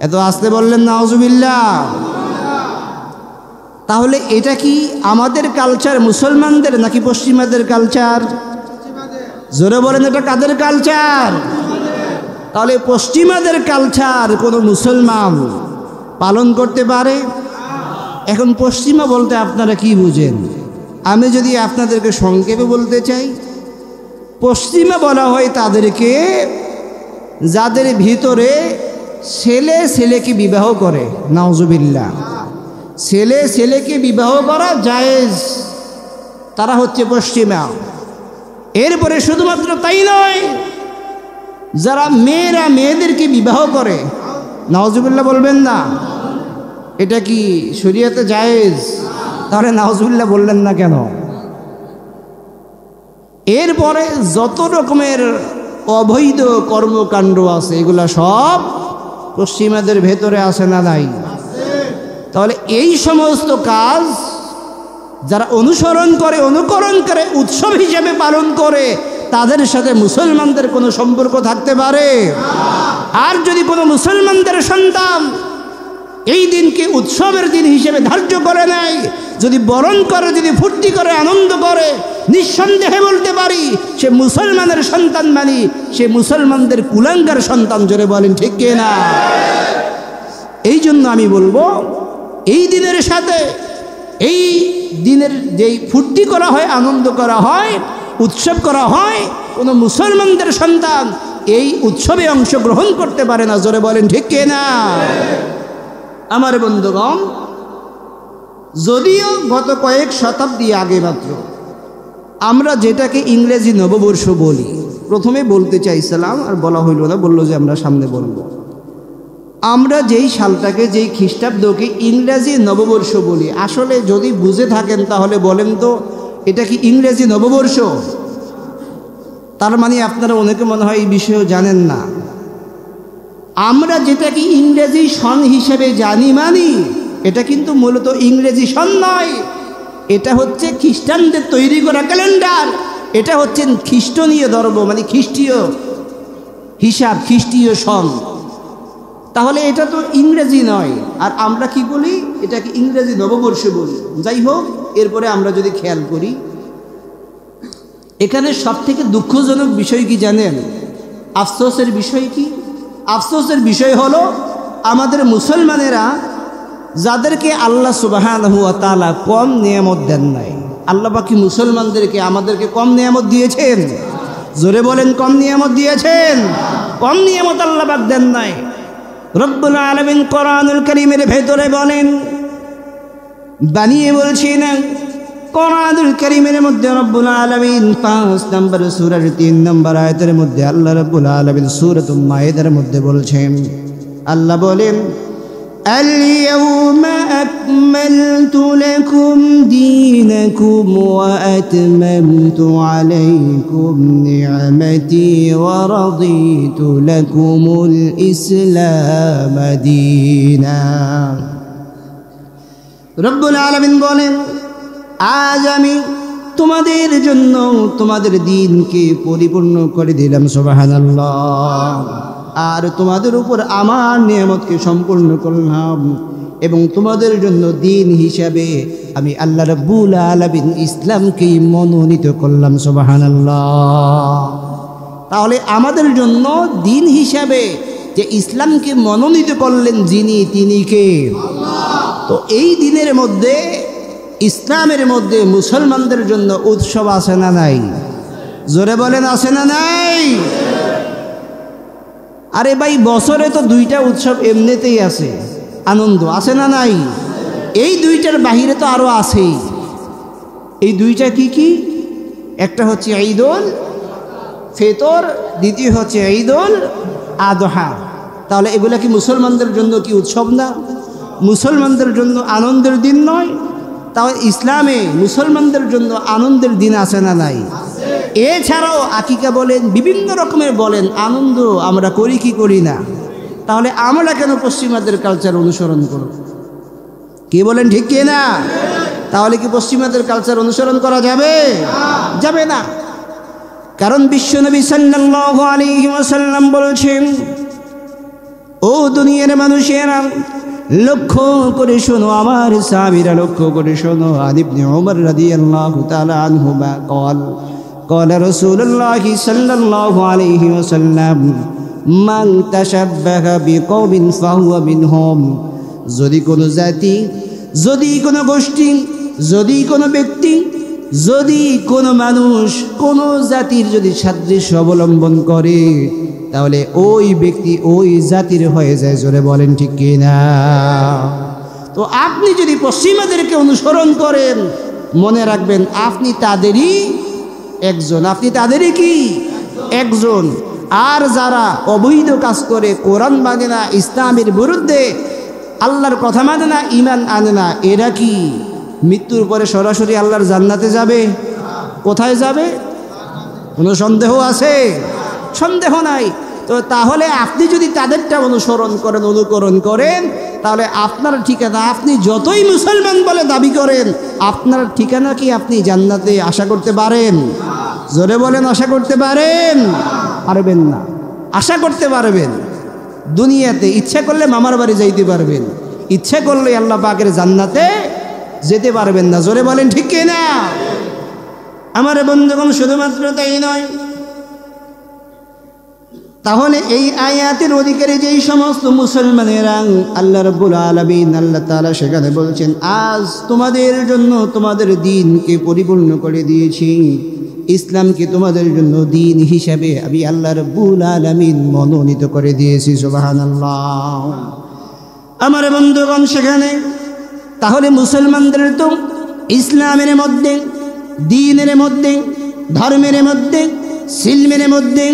এত আসতে বললেন নাউজুবিল্লাহ। তাহলে এটা কি আমাদের কালচার, মুসলমানদের, নাকি পশ্চিমাদের কালচার? জোরে বলেন, এটা কাদের কালচার? তাহলে পশ্চিমাদের কালচার কোনো মুসলমান পালন করতে পারে? এখন পশ্চিমা বলতে আপনারা কি বুঝেন? আমি যদি আপনাদেরকে সংক্ষেপে বলতে চাই, পশ্চিমা বলা হয় তাদেরকে যাদের ভিতরে ছেলে ছেলেকে বিবাহ করে। নাউজুবিল্লাহ। ছেলে ছেলেকে বিবাহ করা জায়েজ, তারা হচ্ছে পশ্চিমা। এরপরে শুধুমাত্র তাই নয়, যারা মেয়েরা মেয়েদেরকে বিবাহ করে, নাউজুবিল্লাহ বলবেন না? এটা কি শরীয়তে জায়েজ? তাহলে নাউজুবিল্লাহ বললেন না কেন? এরপরে যত রকমের অবৈধ কর্মকাণ্ড আছে, এগুলা সব পশ্চিমাদের ভেতরে আছে না নাই? তাহলে এই সমস্ত কাজ যারা অনুসরণ করে, অনুকরণ করে, উৎসব হিসেবে পালন করে, তাদের সাথে মুসলমানদের কোনো সম্পর্ক থাকতে পারে? আর যদি কোনো মুসলমানদের সন্তান এই দিনকে উৎসবের দিন হিসেবে ধার্য করে নেয়, যদি বরণ করে, যদি ফুর্তি করে, আনন্দ করে, নিঃসন্দেহে বলতে পারি সে মুসলমানের সন্তান, মানি সে মুসলমানদের কুলাঙ্গার সন্তান। জোরে বলেন ঠিক কিনা? এই জন্য আমি বলবো, এই দিনের সাথে, এই দিনের যেই ফুর্তি করা হয়, আনন্দ করা হয়, উৎসব করা হয়, কোনো মুসলমানদের সন্তান এই উৎসবে অংশগ্রহণ করতে পারে না। জোরে বলেন ঠিক কিনা? আমার বন্ধুগণ, যদিও গত কয়েক শতাব্দী আগে মাত্র আমরা যেটাকে ইংরেজি নববর্ষ বলি, প্রথমে বলতে চাইছিলাম আর বলা হইল না, বললো যে আমরা সামনে বলবো। আমরা যেই সালটাকে, যেই খ্রিস্টাব্দকে ইংরেজি নববর্ষ বলি, আসলে যদি বুঝে থাকেন তাহলে বলেন তো, এটা কি ইংরেজি নববর্ষ? তার মানে আপনারা অনেকে মনে হয় এই বিষয়েও জানেন না। আমরা যেটাকে ইংরেজি সন হিসেবে জানি, মানি এটা কিন্তু মূলত ইংরেজি সন নয়, এটা হচ্ছে খ্রিস্টানদের তৈরি করা ক্যালেন্ডার। এটা হচ্ছে খ্রিস্টনীয় ধর্ম, মানে খ্রিস্টীয় হিসাব, খ্রিস্টীয় সন। তাহলে এটা তো ইংরেজি নয়। আর আমরা কি বলি? এটাকে ইংরেজি নববর্ষ বলি। যাই হোক, এরপরে আমরা যদি খেয়াল করি, এখানে সব থেকে দুঃখজনক বিষয় কি জানেন? আফসোসের বিষয় কি? আফসোসের বিষয় হলো, আমাদের মুসলমানেরা যাদেরকে আল্লাহ সুবহানাহু ওয়া তাআলা কম নিয়ামত দেন নাই, আল্লাহ বাকি মুসলমানদেরকে, আমাদেরকে কম নিয়ামত দিয়েছেন। জোরে বলেন, কম নিয়ামত দিয়েছেন? কম নিয়ামত আল্লাহ পাক দেন নাই। রব্বুল আলামিন কোরআনুল কারীমের ভেতরে বলেন, বানিয়ে বলছেন, কোরআনুল কারীমের মধ্যে রব্বুল আলামিন 5 নম্বর সূরার 3 নম্বর আয়াতের মধ্যে আল্লাহ রব্বুল আলামিন সূরাতুল মায়েদার মধ্যে বলছেন, আল্লাহ বলেন, اليوم أكملت لكم دينكم وأتممت عليكم نعمتي ورضيت لكم الإسلام دينا। রব্বুল আলামিন বলেন, আজ আমি তোমাদের জন্য তোমাদের দিনকে পরিপূর্ণ করে দিলাম, সুবহানাল্লাহ। আর তোমাদের উপর আমার নিয়ামতকে সম্পূর্ণ করলাম এবং তোমাদের জন্য দিন হিসাবে আমি আল্লাহ রাব্বুল আলামিন ইসলামকেই মনোনীত করলাম, সুবহানাল্লাহ। তাহলে আমাদের জন্য দিন হিসাবে যে ইসলামকে মনোনীত করলেন যিনি, তিনি কে? তো এই দিনের মধ্যে, ইসলামের মধ্যে মুসলমানদের জন্য উৎসব আছে না নাই? জোরে বলেন, আছে না নাই? আরে ভাই, বছরে তো দুইটা উৎসব এমনিতেই আছে, আনন্দ আছে না নাই? এই দুইটার বাহিরে তো আরো আছেই। এই দুইটা কি কি? একটা হচ্ছে ঈদুল ফিতর, দ্বিতীয় হচ্ছে ঈদুল আযহা। তাহলে এগুলা কি মুসলমানদের জন্য কি উৎসব না? মুসলমানদের জন্য আনন্দের দিন নয়? তাহলে ইসলামে মুসলমানদের জন্য আনন্দের দিন আছে না নাই? এছাড়াও আকিকা বলেন, বিভিন্ন রকমের বলেন, আনন্দ আমরা করি কি করি না? তাহলে আমরা কেন পশ্চিমাদের কালচার অনুসরণ করব? কি বলেন, ঠিক কি না? তাহলে কি পশ্চিমাদের কালচার অনুসরণ করা যাবে? যাবে না। কারণ বিশ্বনবী সাল্লাল্লাহু আলাইহি ওয়াসাল্লাম বলেছেন, ও দুনিয়ার মানুষেরা, লক্ষ্য করে শোনো, আমার সাহাবীরা লক্ষ্য করে শোনো। আন ইবনে উমর রাদিয়াল্লাহু তাআলা আনহুমা قال قال رسول الله صلى الله عليه وسلم من تشبه بقوم فهو منهم। যদি কোনো জাতি, যদি কোনো গোষ্ঠী, যদি কোনো ব্যক্তি, যদি কোনো মানুষ কোনো জাতির যদি সাদৃশ্য অবলম্বন করে, তাহলে ওই ব্যক্তি ওই জাতির হয়ে যায়। জোরে বলেন, ঠিক কিনা? তো আপনি যদি পশ্চিমাদেরকে অনুসরণ করেন, মনে রাখবেন আপনি তাদেরই একজন, আপনি তাদেরই কি একজন। আর যারা অবৈধ কাজ করে, কোরআন মানে না, ইসলামের বিরুদ্ধে, আল্লাহর কথা মানে না, ঈমান আনে না, এরা কি মৃত্যুর পরে সরাসরি আল্লাহর জান্নাতে যাবে? কোথায় যাবে? কোনো সন্দেহ আছে? সন্দেহ নাই। তো তাহলে আপনি যদি তাদেরটা অনুসরণ করেন, অনুকরণ করেন, তাহলে আপনার ঠিকানা, আপনি যতই মুসলমান বলে দাবি করেন, আপনার ঠিকানা কি আপনি জান্নাতে আশা করতে পারেন? জোরে বলেন, আশা করতে পারেন? পারবেন না। আশা করতে পারবেন দুনিয়াতে, ইচ্ছা করলে মামার বাড়ি যাইতে পারবেন, ইচ্ছা করলে আল্লাহ পাকের জান্নাতে যেতে পারবেন না। জোরে বলেন, ঠিক কি না? আমার বন্ধুগণ, শুধুমাত্র তাই নয়, তাহলে এই আয়াতের অধিকারী যেই সমস্ত মুসলমানেরা, আল্লাহ রাব্বুল আলামিন, আল্লাহ তাআলা সেখানে বলছেন, আজ তোমাদের জন্য তোমাদের দিনকে পরিপূর্ণ করে দিয়েছি, ইসলামকে তোমাদের জন্য দিন হিসাবে আমি আল্লাহ রাব্বুল আলামিন মনোনীত করে দিয়েছি, সুবহানাল্লাহ। আমার বন্ধুগণ, সেখানে তাহলে মুসলমানদের তো ইসলামের মধ্যে, দ্বীনের মধ্যে, ধর্মের মধ্যে, সিলমের মধ্যে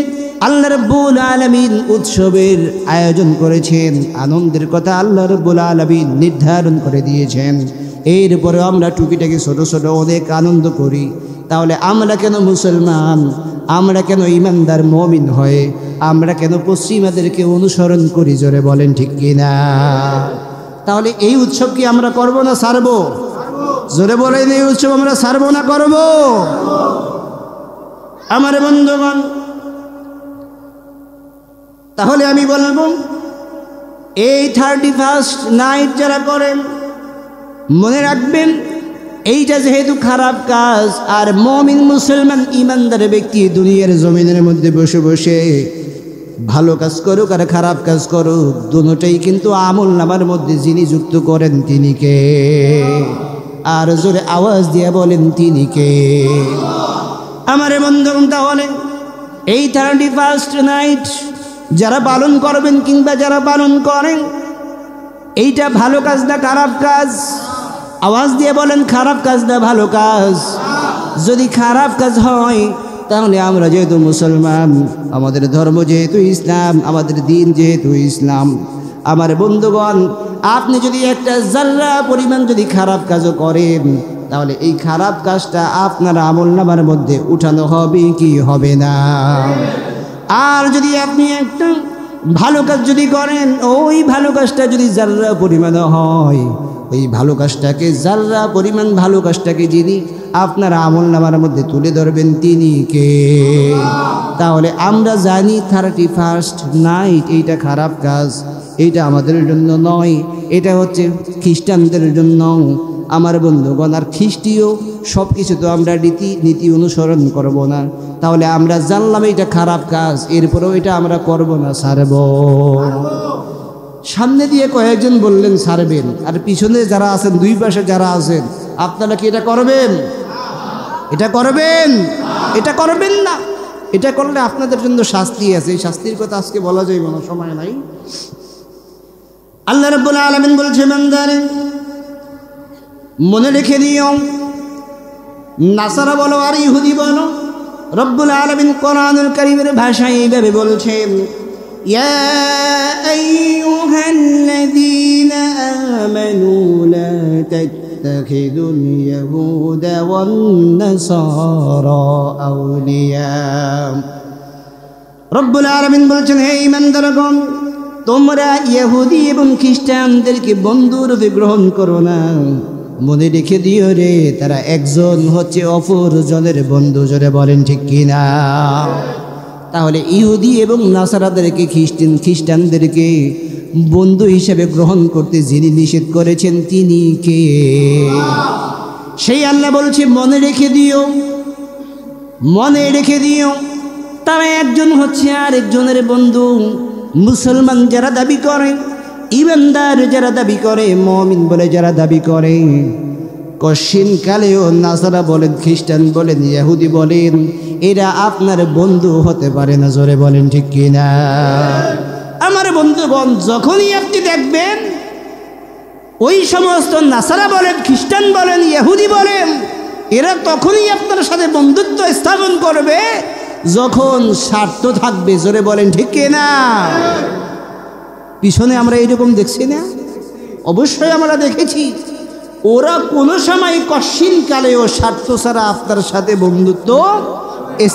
আল্লাহ রাব্বুল আলামিন উৎসবের আয়োজন করেছেন, আনন্দের কথা আল্লাহ রাব্বুল আলামিন নির্ধারণ করে দিয়েছেন। এরপরে আমরা টুকিটাকি ছোট ছোট অনেক আনন্দ করি। তাহলে আমরা কেন মুসলমান, আমরা কেন ইমানদার মুমিন হয়ে আমরা কেন পশ্চিমাদেরকে অনুসরণ করি? জোরে বলেন, ঠিক কিনা? তাহলে এই উৎসব কি আমরা করব না ছাড়ব? জোরে বলেন, এই উৎসব আমরা ছাড়ব না করব? আমার বন্ধুগণ, তাহলে আমি বলবো, এই 31st নাইট যারা করেন, মনে রাখবেন এইটা যেহেতু খারাপ কাজ, আর মুমিন মুসলমান ইমানদার ব্যক্তি দুনিয়ার জমিনের মধ্যে বসে বসে ভালো কাজ করুক আর খারাপ কাজ করুক, দুটোটাই কিন্তু আমল নামার মধ্যে যিনি যুক্ত করেন তিনি কে? আর জোরে আওয়াজ দিয়ে বলেন, তিনি কে? আমার বন্ধুগণ, তাহলে এই 31st নাইট যারা পালন করবেন কিংবা যারা পালন করেন, এইটা ভালো কাজ না খারাপ কাজ? আওয়াজ দিয়ে বলেন, খারাপ কাজ না ভালো কাজ? যদি খারাপ কাজ হয়, তাহলে আমরা যেহেতু মুসলমান, আমাদের ধর্ম যেহেতু ইসলাম, আমাদের দিন যেহেতু ইসলাম, আমার বন্ধুগণ, আপনি যদি একটা জাররা পরিমাণ যদি খারাপ কাজও করেন, তাহলে এই খারাপ কাজটা আপনার আমলনামার মধ্যে উঠানো হবে কি হবে না? আর যদি আপনি একটা ভালো কাজ যদি করেন, ওই ভালো কাজটা যদি জাররা পরিমাণ হয়, ওই ভালো কাজটাকে জাররা পরিমাণ ভালো কাজটাকে যিনি আপনার আমলনামার মধ্যে তুলে ধরবেন তিনি কে? তাহলে আমরা জানি 31st নাইট এইটা খারাপ কাজ, এইটা আমাদের জন্য নয়, এটা হচ্ছে খ্রিস্টানদের জন্য। আমার বন্ধুগণ, আর খ্রিস্টীয় সব কিছু তো আমরা নীতি অনুসরণ করব না। তাহলে আমরা জানলাম এটা খারাপ কাজ, এরপরেও এটা আমরা করব না, ছাড়ব। সামনে দিয়ে কয়েকজন বললেন ছাড়বেন, আর পিছনে যারা আছেন, দুই পাশে যারা আছেন, আপনারা কি এটা করবেন? এটা করবেন? এটা করবেন না। এটা করলে আপনাদের জন্য শাস্তি আছে। এই শাস্তির কথা আজকে বলা যাইব না, সময় নাই। আল্লাহ রাব্বুল আলামিন বলছে, বান্দারে মনে রেখে দিও, নাসারা বলো আর ইহুদি বলো, রব্বুল আলামিন কোরআনুল কারীমের ভাষায় এইভাবে বলছেন, ইয়া আইয়ুহাল্লাযীনা আমানু লা তাত্তাখিযুল ইয়াহুদা ওয়ান নাসারা আউলিয়া। রব্বুল আলামিন বলছেন, হে ঈমানদারগণ, তোমরা ইহুদি এবং খ্রিস্টানদেরকে বন্ধুরূপে গ্রহণ করো না। মনে রেখে দিও রে, তারা একজন হচ্ছে অপরজনের বন্ধু। জোরে বলেন ঠিক কিনা? তাহলে ইহুদি এবং নাসারাদেরকে, খ্রিস্টানদেরকে বন্ধু হিসেবে গ্রহণ করতে যিনি নিষেধ করেছেন তিনি কে? সেই আল্লাহ বলছে, মনে রেখে দিও, মনে রেখে দিও, তারা একজন হচ্ছে আরেকজনের বন্ধু। মুসলমান যারা দাবি করে, ইমানদার যারা দাবি করে, মুমিন বলে যারা দাবি করে, কশিন কালেও নাসারা বলেন, খ্রিস্টান বলেন, ইহুদি বলেন, এরা আপনার বন্ধু হতে পারে না। জোরে বলেন ঠিক কিনা? আমার বন্ধুগণ, যখনই আপনি দেখবেন ওই সমস্ত নাসারা বলেন, খ্রিস্টান বলেন, ইহুদি বলেন, এরা তখনই আপনার সাথে বন্ধুত্ব স্থাপন করবে যখন স্বার্থ থাকবে। জোরে বলেন ঠিক কিনা? পিছনে আমরা এইরকম দেখছি না? অবশ্যই আমরা দেখেছি। ওরা কোনো সময় কশিন কালেও স্বার্থ ছাড়া আপনার সাথে বন্ধুত্ব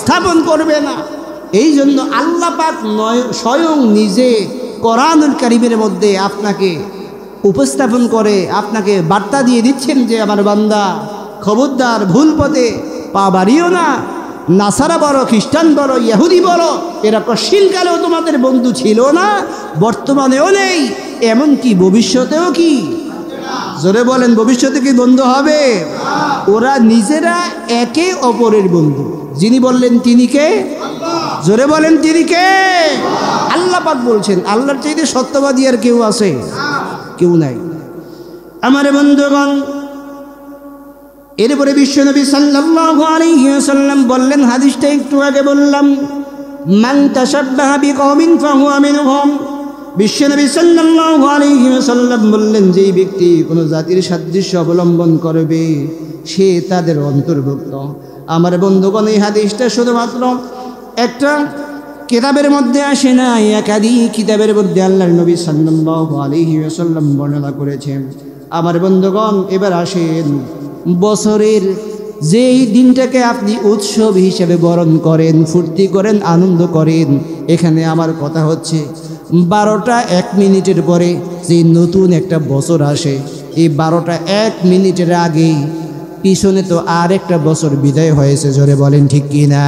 স্থাপন করবে না। এই জন্য আল্লাহ পাক স্বয়ং নিজে কোরআনুল কারীমের মধ্যে আপনাকে উপস্থাপন করে, আপনাকে বার্তা দিয়ে দিচ্ছেন যে আমার বান্দা, খবরদার ভুল পথে পা বাড়িও না। নাসারা বলো, খ্রিস্টান বলো, ইহুদি বলো, এরা কশিনকালেও তোমাদের বন্ধু ছিল না, বর্তমানেও নেই, এমনকি ভবিষ্যতেও কি? জোরে বলেন, ভবিষ্যতে কি বন্ধু হবে? ওরা নিজেরা একে অপরের বন্ধু। যিনি বললেন তিনি কে? জোরে বলেন তিনি কে? আল্লাহ পাক বলছেন। আল্লাহর চাইতে সত্যবাদী আর কেউ আছে? কেউ নাই। আমার বন্ধুগণ, এরপরে বিশ্বনবী সাল্লাল্লাহু আলাইহি ওয়াসাল্লাম বললেন, হাদিসটা একটু আগে বললাম, মান তাশাব্বাহা বিকওমিন ফাহুয়া মিনহুম। বিশ্বনবী সাল্লাল্লাহু আলাইহি ওয়াসাল্লাম বললেন, যেই ব্যক্তি কোনো জাতির সাদৃশ্য অবলম্বন করবে সে তাদের অন্তর্ভুক্ত। আমার বন্ধুগণ, এই হাদিসটা শুধুমাত্র একটা কিতাবের মধ্যে আসে না, একাধিক কিতাবের মধ্যে আল্লাহর নবী সাল্লাল্লাহু আলাইহি ওয়াসাল্লাম বর্ণনা করেছেন। আমার বন্ধুগণ, এবার আসেন, বছরের যেই দিনটাকে আপনি উৎসব হিসেবে বরণ করেন, ফুর্তি করেন, আনন্দ করেন, এখানে আমার কথা হচ্ছে 12টা 1 মিনিটের পরে যে নতুন একটা বছর আসে, এই 12টা 1 মিনিটের আগেই পিছনে তো আর একটা বছর বিদায় হয়েছে। জোরে বলেন ঠিক কিনা?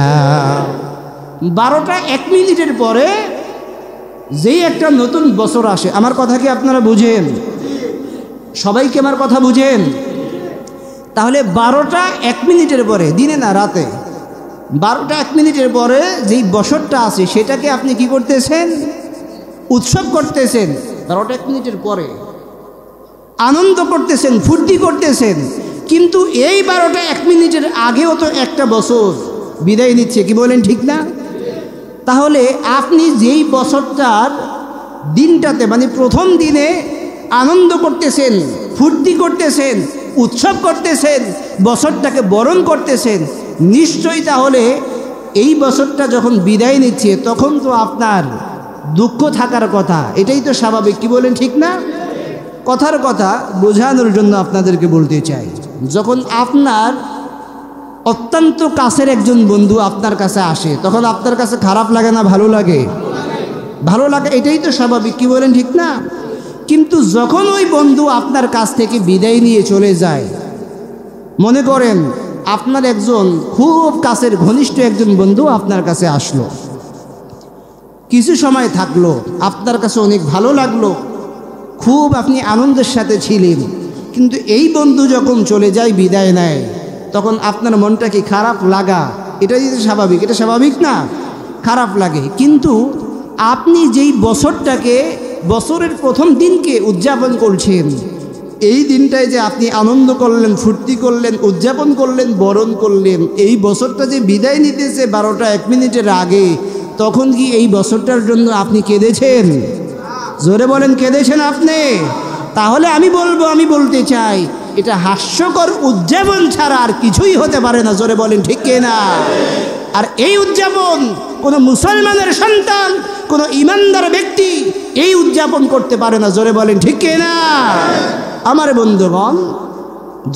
12টা 1 মিনিটের পরে যেই একটা নতুন বছর আসে, আমার কথা কি আপনারা বুঝেন? সবাইকে আমার কথা বুঝেন? তাহলে 12টা 1 মিনিটের পরে, দিনে না রাতে, 12টা 1 মিনিটের পরে যেই বছরটা আছে সেটাকে আপনি কি করতেছেন? উৎসব করতেছেন। 12টা 1 মিনিটের পরে আনন্দ করতেছেন, ফুর্তি করতেছেন, কিন্তু এই 12টা 1 মিনিটের আগেও তো একটা বছর বিদায় নিচ্ছে। কি বলেন ঠিক না? তাহলে আপনি যেই বছরটার দিনটাতে, মানে প্রথম দিনে আনন্দ করতেছেন, ফুর্তি করতেছেন, উৎসব করতেছেন, বছরটাকে বরণ করতেছেন, নিশ্চয়ই তাহলে এই বছরটা যখন বিদায় নিচ্ছে তখন তো আপনার দুঃখ থাকার কথা, এটাই তো স্বাভাবিক, কি বলেন ঠিক না? কথার কথা বোঝানোর জন্য আপনাদেরকে বলতে চাই, যখন আপনার অত্যন্ত কাছের একজন বন্ধু আপনার কাছে আসে, তখন আপনার কাছে খারাপ লাগে না ভালো লাগে? ভালো লাগে, এটাই তো স্বাভাবিক, কি বলেন ঠিক না? কিন্তু যখন ওই বন্ধু আপনার কাছ থেকে বিদায় নিয়ে চলে যায়, মনে করেন আপনার একজন খুব কাছের ঘনিষ্ঠ একজন বন্ধু আপনার কাছে আসলো, কিছু সময় থাকলো, আপনার কাছে অনেক ভালো লাগলো, খুব আপনি আনন্দের সাথে ছিলেন, কিন্তু এই বন্ধু যখন চলে যায়, বিদায় নেয়, তখন আপনার মনটা কি খারাপ লাগা? এটাই তো স্বাভাবিক, এটা স্বাভাবিক না? খারাপ লাগে। কিন্তু আপনি যেই বছরটাকে, বছরের প্রথম দিনকে উদযাপন করছেন, এই দিনটায় যে আপনি আনন্দ করলেন, ফুর্তি করলেন, উদযাপন করলেন, বরণ করলেন, এই বছরটা যে বিদায় নিতেছে 12টা 1 মিনিটের আগে, তখন কি এই বছরটার জন্য আপনি কেঁদেছেন? জোরে বলেন, কেঁদেছেন আপনি? তাহলে আমি বলতে চাই, এটা হাস্যকর উদযাপন ছাড়া আর কিছুই হতে পারে না। জোরে বলেন ঠিক কিনা? আর এই উদযাপন কোনো মুসলমানের সন্তান, কোনো ইমানদার ব্যক্তি এই উদযাপন করতে পারে না। জোরে বলেন ঠিক কিনা? আমার বন্ধুগণ,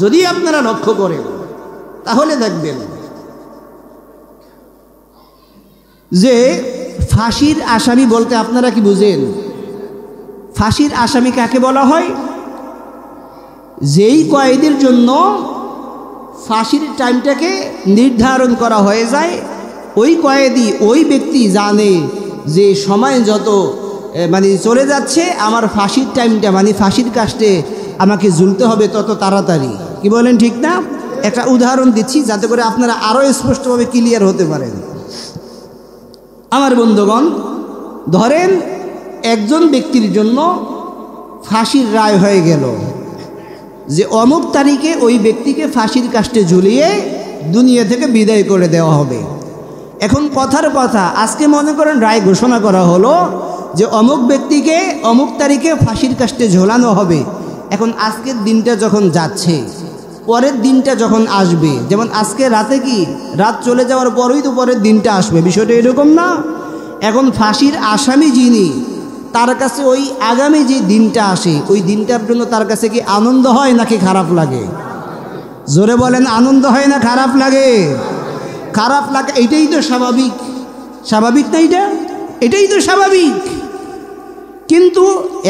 যদি আপনারা লক্ষ্য করেন তাহলে দেখবেন যে ফাঁসির আসামি বলতে আপনারা কি বুঝেন? ফাঁসির আসামি কাকে বলা হয়? যেই কয়েদির জন্য ফাঁসির টাইমটাকে নির্ধারণ করা হয়ে যায়, ওই কয়েদি, ওই ব্যক্তি জানে যে সময় যত চলে যাচ্ছে, আমার ফাঁসির টাইমটা ফাঁসির কাস্টে আমাকে ঝুলতে হবে তত তাড়াতাড়ি। কি বলেন ঠিক না? একটা উদাহরণ দিচ্ছি যাতে করে আপনারা আরও স্পষ্টভাবে ক্লিয়ার হতে পারেন। আমার বন্ধুগণ, ধরেন একজন ব্যক্তির জন্য ফাঁসির রায় হয়ে গেল যে অমুক তারিখে ওই ব্যক্তিকে ফাঁসির কাস্টে ঝুলিয়ে দুনিয়া থেকে বিদায় করে দেওয়া হবে। এখন কথার কথা, আজকে মনে করেন রায় ঘোষণা করা হলো যে অমুক ব্যক্তিকে অমুক তারিখে ফাঁসির কাস্টে ঝোলানো হবে। এখন আজকের দিনটা যখন যাচ্ছে, পরের দিনটা যখন আসবে, যেমন আজকে রাতে কি রাত চলে যাওয়ার পরেই তো পরের দিনটা আসবে, বিষয়টা এরকম না? এখন ফাঁসির আসামি যিনি, তার কাছে ওই আগামী যে দিনটা আসে, ওই দিনটার জন্য তার কাছে কি আনন্দ হয় নাকি খারাপ লাগে? জোরে বলেন, আনন্দ হয় না খারাপ লাগে? খারাপ লাগে, এটাই তো স্বাভাবিক। স্বাভাবিক না এটা? এটাই তো স্বাভাবিক। কিন্তু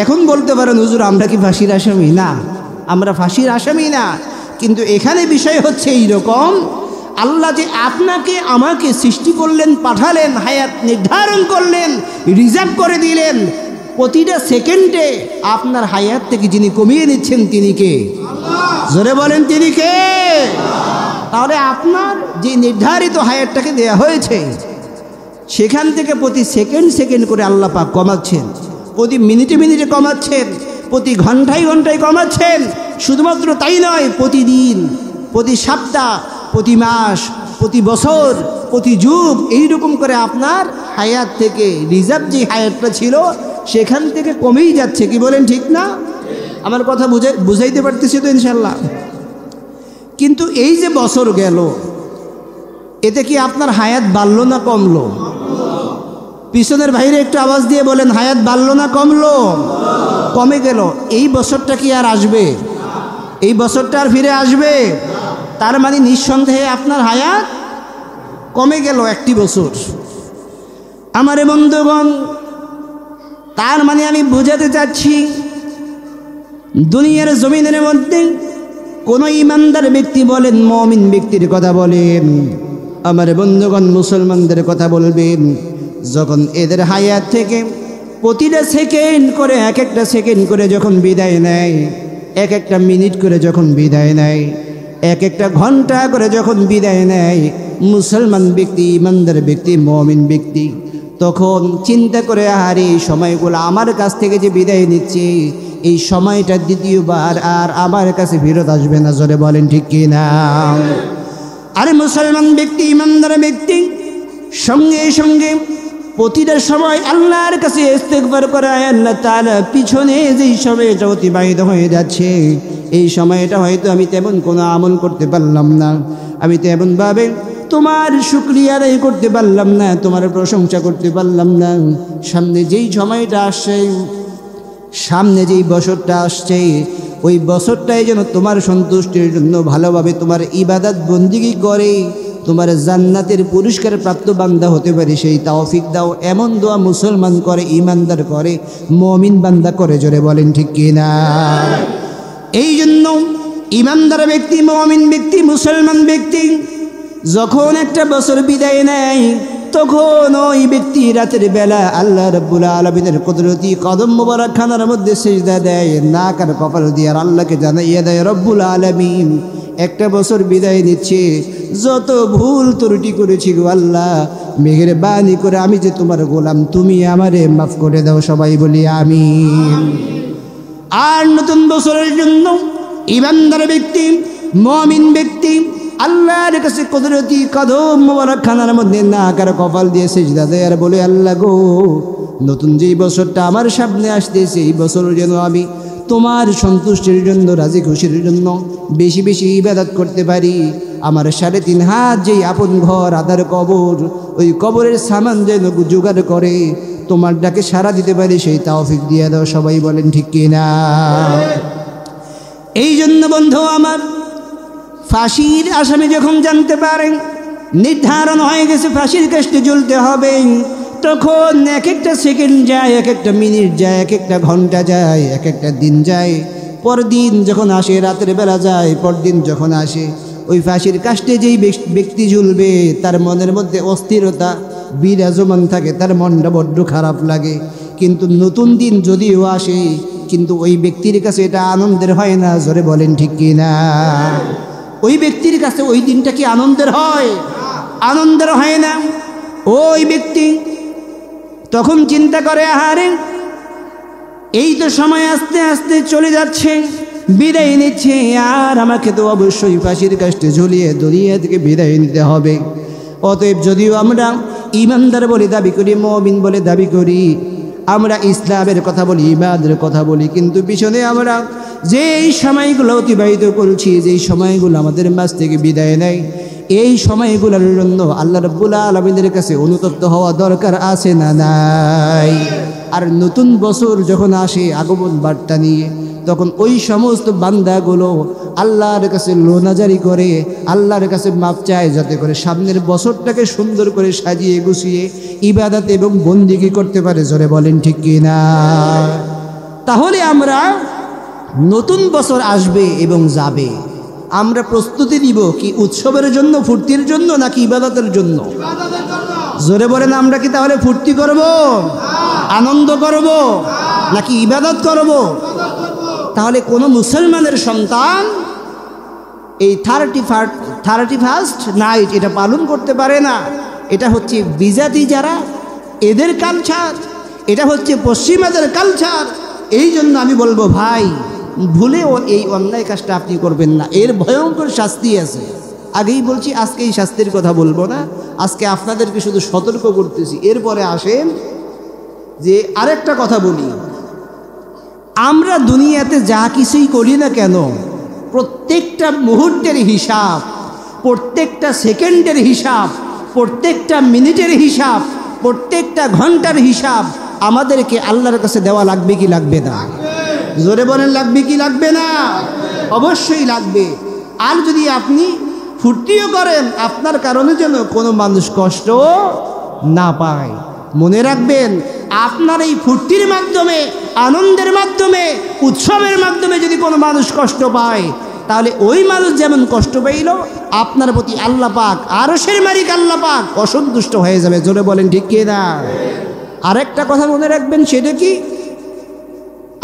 এখন বলতে পারেন, হুজুর আমরা কি ফাঁসির আসামি? না, আমরা ফাঁসির আসামি না। কিন্তু এখানে বিষয় হচ্ছে এইরকম, আল্লাহ যে আপনাকে আমাকে সৃষ্টি করলেন, পাঠালেন, হায়াত নির্ধারণ করলেন, রিজার্ভ করে দিলেন, প্রতিটা সেকেন্ডে আপনার হায়াত থেকে যিনি কমিয়ে নিচ্ছেন তিনি কে? জোরে বলেন, তিনি কে? তাহলে আপনার যে নির্ধারিত হায়াতটাকে দেয়া হয়েছে, সেখান থেকে প্রতি সেকেন্ড সেকেন্ড করে আল্লাহ পাক কমাচ্ছেন, প্রতি মিনিটে মিনিটে কমাচ্ছেন, প্রতি ঘন্টায় ঘন্টায় কমাচ্ছেন। শুধুমাত্র তাই নয়, প্রতিদিন, প্রতি সপ্তাহ, প্রতি মাস, প্রতি বছর, প্রতি যুগ, এইরকম করে আপনার হায়াত থেকে রিজার্ভ যে হায়াতটা ছিল সেখান থেকে কমেই যাচ্ছে। কি বলেন ঠিক না? আমার কথা বুঝাইতে পারতেছি তো ইনশাল্লাহ? কিন্তু এই যে বছর গেল, এতে কি আপনার হায়াত বাড়লো না কমলো? পিছনের বাইরে একটু আওয়াজ দিয়ে বলেন, হায়াত বাড়লো না কমলো? কমে গেল। এই বছরটা কি আর আসবে? এই বছরটা আর ফিরে আসবে? তার মানে নিঃসন্দেহে আপনার হায়াত কমে গেল একটি বছর। আমার বন্ধুগণ, তার মানে আমি বোঝাতে চাচ্ছি, দুনিয়ার জমিনের মধ্যে কোনো ইমানদার ব্যক্তি বলেন, মুমিন ব্যক্তির কথা বলেন, আমার বন্ধুগণ মুসলমানদের কথা বলবেন, যখন এদের হায়াত থেকে প্রতিটা সেকেন্ড করে, এক একটা সেকেন্ড করে যখন বিদায় নেয়, এক একটা মিনিট করে যখন বিদায় নেয়, এক একটা ঘন্টা করে যখন বিদায় নেয় মুসলমান ব্যক্তি, ইমানদার ব্যক্তি, মুমিন ব্যক্তি, তখন চিন্তা করে, আর এই সময়গুলো আমার কাছ থেকে যে বিদায় নিচ্ছে, এই সময়টা দ্বিতীয়বার আর আমার কাছে ফেরত আসবে না। জোরে বলেন ঠিক কিনা? আরে মুসলমান ব্যক্তি, ইমানদার ব্যক্তি সঙ্গে সঙ্গে প্রতিটা সময় আল্লাহর কাছে ইস্তেগফার করে, আল্লাহ তাআলা পিছনে যেই সময়টা অতিবাহিত হয়ে যাচ্ছে, এই সময়টা হয়তো আমি তেমন কোনো আমল করতে পারলাম না, আমি তেমনভাবে তোমার শুকরিয়া আদায় করতে পারলাম না, তোমার প্রশংসা করতে পারলাম না। সামনে যেই সময়টা আসছে, সামনে যেই বছরটা আসছে, ওই বছরটাই যেন তোমার সন্তুষ্টির জন্য ভালোভাবে তোমার ইবাদত বন্দিগি করে তোমার জান্নাতের পুরস্কার প্রাপ্ত বান্দা হতে পারে, সেই তৌফিক দাও। এমন দোয়া মুসলমান করে, ইমানদার করে, মুমিন বান্দা করে, জোরে বলেন ঠিক কিনা? এই জন্য ইমানদার ব্যক্তি, মুমিন ব্যক্তি, মুসলমান ব্যক্তি যখন একটা বছর বিদায় নেয়, তখন ওই ব্যক্তি রাতের বেলা আল্লাহ রাব্বুল আলামিনের কুদরতি কদম মোবারক খানার মধ্যে সিজদা দেয়, নাক আর কপাল দিয়ে আর আল্লাহকে জানাইয়া দেয়, রব্বুল আলামিন একটা বছর বিদায় নিচ্ছে, যত ভুল ত্রুটি করেছি গো আল্লাহ, মেহেরবানি করে আমি যে তোমার গোলাম, তুমি আমারে মাফ করে দাও। সবাই বলি আমিন। আর নতুন বছরের জন্য ইমানদার ব্যক্তি, মুমিন ব্যক্তি আল্লাহর কাছে কুদরতি কদম মোবারক খানার মধ্যে নাক আর কপাল দিয়ে সিজদা দেয় আর বলে, আল্লাহ গো, নতুন যেই বছরটা আমার সামনে আসতেছে, এই বছর যেন আমি তোমার সন্তুষ্টির জন্য, রাজি খুশির জন্য বেশি বেশি ইবাদত করতে পারি। আমার 3.5 হাত যেই আপন ঘর আদার কবর, ওই কবরের সামান যেন জোগাড় করে তোমার ডাকে সাড়া দিতে পারি, সেই তৌফিক দিয়ে দাও। সবাই বলেন ঠিক কিনা? এই জন্য বন্ধু আমার, ফাঁসির আসামি যখন জানতে পারেন নির্ধারণ হয়ে গেছে ফাঁসির কাস্টে ঝুলতে হবে, তখন এক একটা সেকেন্ড যায়, এক একটা মিনিট যায়, এক একটা ঘন্টা যায়, এক একটা দিন যায়। পরদিন যখন আসে, রাতের বেলা যায়, পরদিন যখন আসে, ওই ফাঁসির কাস্টে যেই ব্যক্তি ঝুলবে তার মনের মধ্যে অস্থিরতা বিরাজমান থাকে, তার মনটা বড্ড খারাপ লাগে। কিন্তু নতুন দিন যদিও আসে, কিন্তু ওই ব্যক্তির কাছে এটা আনন্দের হয় না। জোরে বলেন ঠিক কিনা? ওই ব্যক্তির কাছে ওই দিনটা কি আনন্দের হয়? আনন্দের হয় না। ওই ব্যক্তি তখন চিন্তা করে, আহারে এই তো সময় আস্তে আস্তে চলে যাচ্ছে, বিদায় নিচ্ছে, আর আমাকে তো অবশ্যই ফাঁসির কাস্টে ঝুলিয়ে দুনিয়া থেকে বিদায় নিতে হবে। অতএব যদিও আমরা ইমানদার বলে দাবি করি, মুমিন বলে দাবি করি, আমরা ইসলামের কথা বলি, ইবাদতের কথা বলি, কিন্তু পিছনে আমরা যেই সময়গুলো অতিবাহিত করছি, যেই সময়গুলো আমাদের মাঝ থেকে বিদায় নেয়, এই সময়গুলোর জন্য আল্লাহ রাব্বুল আলামিনের কাছে অনুতপ্ত হওয়া দরকার আছে না নাই? আর নতুন বছর যখন আসে আগমন বার্তা নিয়ে, তখন ওই সমস্ত বান্দাগুলো আল্লাহর কাছে লোনাজারি করে, আল্লাহর কাছে মাপ চায়, যাতে করে সামনের বছরটাকে সুন্দর করে সাজিয়ে গুছিয়ে ইবাদত এবং বন্দিগি করতে পারে। জোরে বলেন ঠিক কিনা? তাহলে আমরা নতুন বছর আসবে এবং যাবে, আমরা প্রস্তুতি নিব কি উৎসবের জন্য, ফুর্তির জন্য, নাকি ইবাদতের জন্য? জোরে বলেন, আমরা কি তাহলে ফুর্তি করব, আনন্দ করব, নাকি ইবাদত করব? তাহলে কোনো মুসলমানের সন্তান এই 31st নাইট এটা পালন করতে পারে না। এটা হচ্ছে বিজাতি যারা, এদের কালচার, এটা হচ্ছে পশ্চিমাদের কালচার। এই জন্য আমি বলবো, ভাই ভুলেও এই অন্যায় কাজটা আপনি করবেন না, এর ভয়ঙ্কর শাস্তি আছে। আগেই বলছি, আজকে এই শাস্তির কথা বলবো না, আজকে আপনাদেরকে শুধু সতর্ক করতেছি। এরপরে আসেন যে আরেকটা কথা বলি, আমরা দুনিয়াতে যা কিছুই করি না কেন, প্রত্যেকটা মুহূর্তের হিসাব, প্রত্যেকটা সেকেন্ডের হিসাব, প্রত্যেকটা মিনিটের হিসাব, প্রত্যেকটা ঘন্টার হিসাব আমাদেরকে আল্লাহর কাছে দেওয়া লাগবে কি লাগবে না? জোরে বলেন, লাগবে কি লাগবে না? অবশ্যই লাগবে। আর যদি আপনি ফুর্তিও করেন, আপনার কারণে যেন কোনো মানুষ কষ্ট না পায়। মনে রাখবেন, আপনার এই ফুর্তির মাধ্যমে, আনন্দের মাধ্যমে, উৎসবের মাধ্যমে যদি কোনো মানুষ কষ্ট পায়, তাহলে ওই মানুষ যেমন কষ্ট পাইল, আপনার প্রতি আল্লাহ পাক, আরশের মালিক আল্লাহ পাক অসন্তুষ্ট হয়ে যাবে। জোরে বলেন ঠিক কি না? আরেকটা কথা মনে রাখবেন, সেটা কি?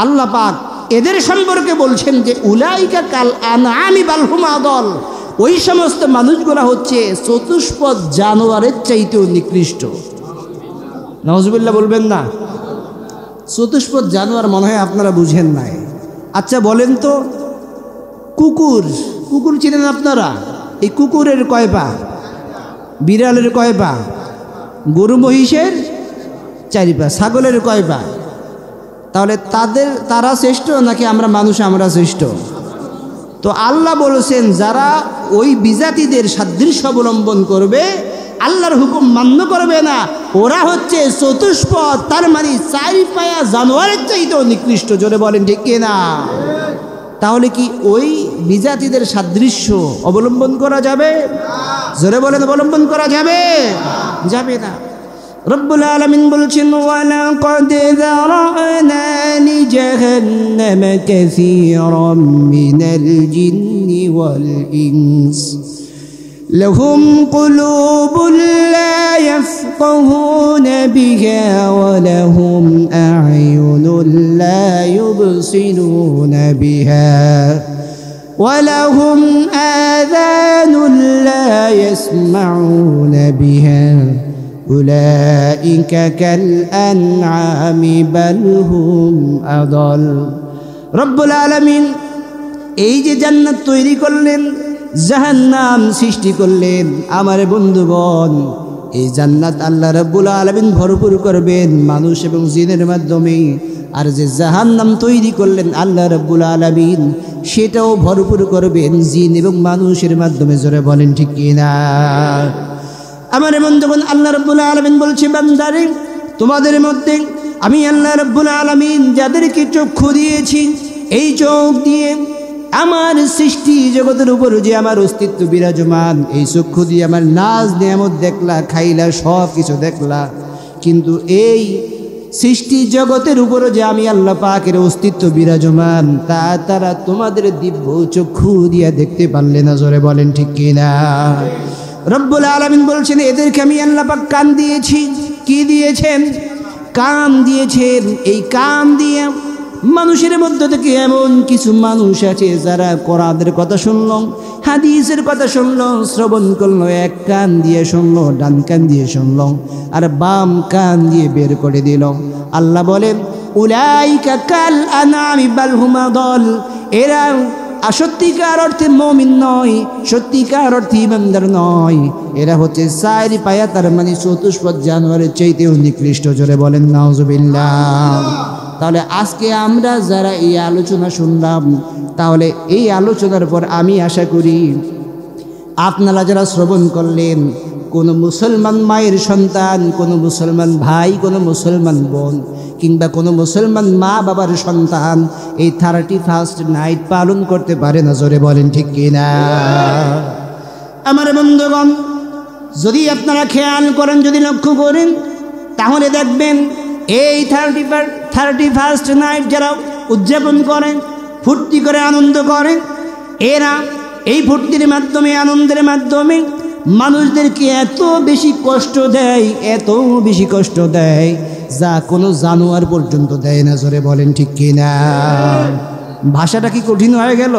আল্লাহ পাক এদের সম্পর্কে বলছেন যে উলাইকা কাল আনআমি বাল হুম আদল, ওই সমস্ত মানুষগুলো হচ্ছে চতুষ্পদ জানোয়ারের চাইতেও নিকৃষ্ট। নাউজুবিল্লাহ বলবেন না? চতুষ্পদ জানোয়ার মনে হয় আপনারা বুঝেন নাই। আচ্ছা বলেন তো, কুকুর, কুকুর চিনেন আপনারা? এই কুকুরের কয় পা? বিড়ালের কয় পা? গরু মহিষের 4 পা। ছাগলের কয় পা? তাহলে তারা শ্রেষ্ঠ নাকি আমরা মানুষ আমরা শ্রেষ্ঠ? তো আল্লাহ বলেছেন, যারা ওই বিজাতিদের সাদৃশ্য অবলম্বন করবে, আল্লাহর হুকুম মান্য করবে না। ওরা হচ্ছে চতুষ্পদ, তার মানে চারি পায়া জানোয়ারের চাইতেও নিকৃষ্ট। জোরে বলেন ঠিক কিনা? তাহলে কি ওই বিজাতিদের সাদৃশ্য অবলম্বন করা যাবে? জোরে বলেন, অবলম্বন করা যাবে? যাবে না। রব্বুল আলামিন বলছেন, ওয়ালাকাদ যারানা লিজাহান্নামা কাসীরাম মিনাল জিন্নি ওয়াল ইনস লাহুম কুলুবুন লা ইয়াফকাহুনা বিহা ওয়া লাহুম আ'য়ুনুন লা ইউবসিরুনা বিহা ওয়া লাহুম আযানুন লা ইয়াসমাউনা বিহা উলাইকা কাল আনআমি বাল হুম আদাল। রব্বুল আলামিন এই যে জান্নাত তৈরি করলেন, জাহান্নাম সৃষ্টি করলেন, আমার বন্ধুগণ, এই জান্নাত আল্লাহ রব্বুল আলামিন ভরপুর করবেন মানুষ এবং জিনের মাধ্যমে। আর যে জাহান্নাম তৈরি করলেন আল্লাহ রব্বুল আলামিন, সেটাও ভরপুর করবেন জিন এবং মানুষের মাধ্যমে। জোরে বলেন ঠিক কিনা? আমার বন্ধুগণ, আল্লাহ রাব্বুল আলামিন বলছে, বান্দারে, তোমাদের মধ্যে আমি আল্লাহ রাব্বুল আলামিন যাদেরকে চক্ষু দিয়েছি, এই চোখ দিয়ে আমার সৃষ্টি জগতের উপর যে আমার অস্তিত্ব বিরাজমান, এই চক্ষু দিয়ে আমার নাজ নিয়ামত দেখলা, খাইলা, সব কিছু দেখলা, কিন্তু এই সৃষ্টি জগতের উপরও যে আমি আল্লাহ পাকের অস্তিত্ব বিরাজমান, তা তারা তোমাদের দিব্য চক্ষু দিয়ে দেখতে পারলে না। জোরে বলেন ঠিক কিনা? রব্বুল আলামিন বলছেন, এদেরকে আমি আল্লাহ পাক কান দিয়েছি। কি দিয়েছেন? কান দিয়েছেন। এই কান দিয়ে মানুষের মধ্য থেকে এমন কিছু মানুষ আছে যারা কোরআনের কথা শুনল, হাদিসের কথা শুনল, শ্রবণ করলো, এক কান দিয়ে শুনলো, ডান কান দিয়ে শুনলো, আর বাম কান দিয়ে বের করে দিল। আল্লাহ বলেন, উলাইকা কাল আনআমি বাল হুম আদাল। এরা সত্যিকার অর্থে মুমিন নয়, সত্যিকার অর্থে ইমানদার নয়, এরা হচ্ছে চারি পায়া, তার মানে চতুষ্পদ জানোয়ারের চাইতেও নিকৃষ্ট। জোরে বলেন নাউজুবিল্লাহ। তাহলে আজকে আমরা যারা এই আলোচনা শুনলাম, তাহলে এই আলোচনার পর আমি আশা করি আপনারা যারা শ্রবণ করলেন, কোনো মুসলমান মায়ের সন্তান, কোনো মুসলমান ভাই, কোনো মুসলমান বোন, কিংবা কোনো মুসলমান মা বাবার সন্তান এই 31st নাইট পালন করতে পারে না। জোরে বলেন ঠিক কিনা? আমার বন্ধুগণ, যদি আপনারা খেয়াল করেন, যদি লক্ষ্য করেন, তাহলে দেখবেন এই 31st নাইট যারা উদযাপন করেন, ফুর্তি করে, আনন্দ করেন, এরা এই ফুর্তির মাধ্যমে, আনন্দের মাধ্যমে মানুষদেরকে এত বেশি কষ্ট দেয়, এত বেশি কষ্ট দেয়, যা কোনো জানোয়ার পর্যন্ত দেয় না। জোরে বলেন ঠিক কিনা? ভাষাটা কি কঠিন হয়ে গেল?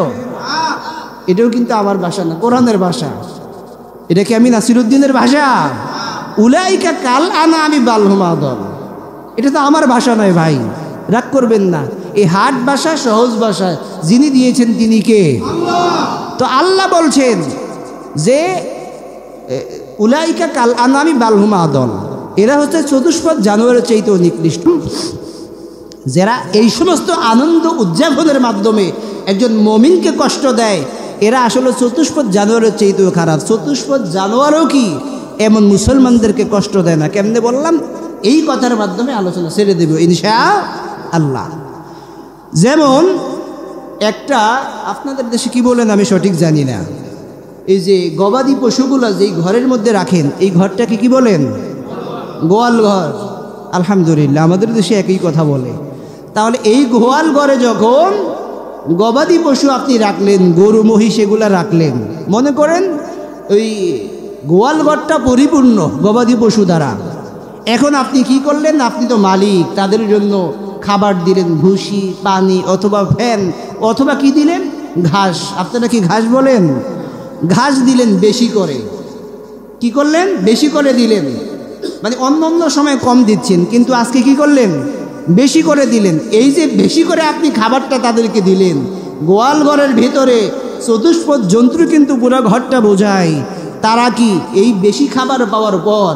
এটাও কিন্তু আমার ভাষা না, কোরআনের ভাষা। এটা কি আমি নাসিরুদ্দিনের ভাষা? উলাইকা কাল আনআমি বাল হুম আদাল। এটা তো আমার ভাষা নয় ভাই, রাগ করবেন না। এই হাট ভাষা, সহজ ভাষা যিনি দিয়েছেন তিনি কে? তো আল্লাহ বলছেন যে উলাইকা কাল আনআমি বাল হুম আদাল, এরা হচ্ছে চতুষ্পদ জানোয়ারের চাইতেও নিকৃষ্ট। যারা এই সমস্ত আনন্দ উদযাপনের মাধ্যমে একজন মুমিনকে কষ্ট দেয়, এরা আসলে চতুষ্পদ জানোয়ারের চাইতেও খারাপ। চতুষ্পদ জানোয়ারও কি এমন মুসলমানদেরকে কষ্ট দেয় না? কেমনে বললাম, এই কথার মাধ্যমে আলোচনা ছেড়ে দেব ইনশাআল্লাহ। যেমন একটা, আপনাদের দেশে কি বলেন আমি সঠিক জানি না, এই যে গবাদি পশুগুলো যেই ঘরের মধ্যে রাখেন, এই ঘরটাকে কি বলেন? গোয়াল ঘর। আলহামদুলিল্লাহ, আমাদের দেশে একই কথা বলে। তাহলে এই গোয়াল ঘরে যখন গবাদি পশু আপনি রাখলেন, গরু মহিষ এগুলা রাখলেন, মনে করেন ওই গোয়াল ঘরটা পরিপূর্ণ গবাদি পশু দ্বারা। এখন আপনি কি করলেন? আপনি তো মালিক, তাদের জন্য খাবার দিলেন, ভুসি, পানি, অথবা ফ্যান, অথবা কি দিলেন? ঘাস। আপনারা কি ঘাস বলেন? ঘাস দিলেন বেশি করে। কি করলেন? বেশি করে দিলেন। মানে অন্য অন্য সময় কম দিচ্ছেন, কিন্তু আজকে কি করলেন? বেশি করে দিলেন। এই যে বেশি করে আপনি খাবারটা তাদেরকে দিলেন, গোয়াল ঘরের ভিতরে চতুষ্পদ জন্তু কিন্তু পুরো ঘরটা বোঝায়। তারা কি এই বেশি খাবার পাওয়ার পর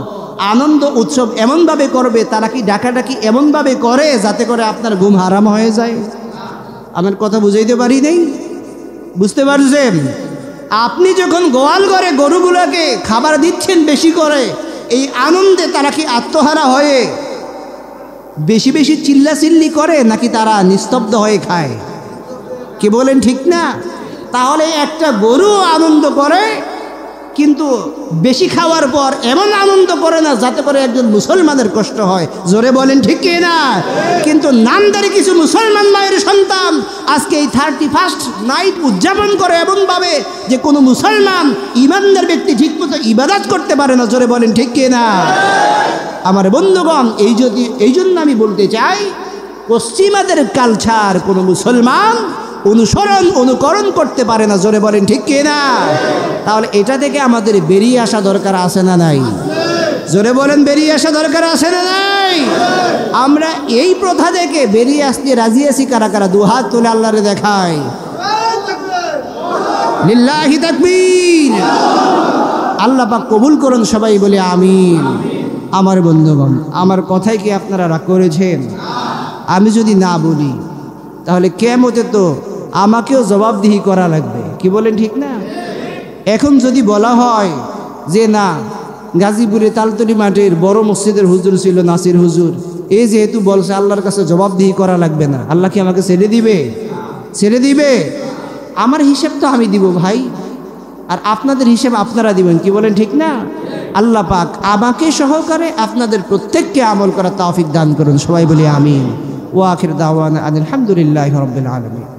আনন্দ উৎসব এমনভাবে করবে, তারা কি ডাকাডাকি এমনভাবে করে যাতে করে আপনার ঘুম হারাম হয়ে যায়? আমার কথা বুঝাইতে পারি নেই? বুঝতে পারছেন? আপনি যখন গোয়াল ঘরে গরুগুলোকে খাবার দিচ্ছেন বেশি করে, এই আনন্দে তারা কি আত্মহারা হয়ে বেশি বেশি চিল্লাচিল্লি করে নাকি তারা নিস্তব্ধ হয়ে খায়? কি বলেন ঠিক না? তাহলে একটা গরু আনন্দ করে, কিন্তু বেশি খাওয়ার পর এমন আনন্দ করে না যাতে করে একজন মুসলমানের কষ্ট হয়। জোরে বলেন ঠিক কি না? কিন্তু নামদারি কিছু মুসলমান মায়ের সন্তান আজকে এই 31st নাইট উদযাপন করে এমনভাবে যে কোনো মুসলমান ইমানদার ব্যক্তি ঠিকমতো ইবাদত করতে পারে না। জোরে বলেন ঠিক কি না? আমার বন্ধুগণ, এই জন্য আমি বলতে চাই, পশ্চিমাদের কালচার কোনো মুসলমান অনুকরণ করতে পারে না। জোরে বলেন ঠিক কি না? তাহলে এটা থেকে আমাদের বেরিয়ে আসা দরকার আছে না নাই? জোরে বলেন, বেরিয়ে আসা দরকার আছে না নাই? আমরা এই প্রথা থেকে বেরিয়ে আসতে রাজি আছি কারা কারা? দুহাত তুলে আল্লাহরে দেখায়। লিল্লাহি তাকবীর। আল্লাহ পাক কবুল করুন, সবাই বলে আমিন। আমার বন্ধুগণ, আমার কথায় কি আপনারা রাগ করেছেন? আমি যদি না বলি তাহলে কিয়ামতে তো আমাকেও জবাবদিহি করা লাগবে। কি বলেন ঠিক না? এখন যদি বলা হয় যে না, গাজীপুরে তালতলি মাঠের বড় মসজিদের হুজুর ছিল নাসির হুজুর, এই যেহেতু বলছে আল্লাহর কাছে জবাবদিহি করা লাগবে না, আল্লাহ কি আমাকে ছেড়ে দিবে? ছেড়ে দিবে? আমার হিসাব তো আমি দিব ভাই, আর আপনাদের হিসাব আপনারা দিবেন। কি বলেন ঠিক না? আল্লাহ পাক আমাকে সহকারে আপনাদের প্রত্যেককে আমল করার তৌফিক দান করুন। সবাই বলি আমিন। ওয়া আখির দাওয়ানা আলহামদুলিল্লাহি রাব্বিল আলামিন।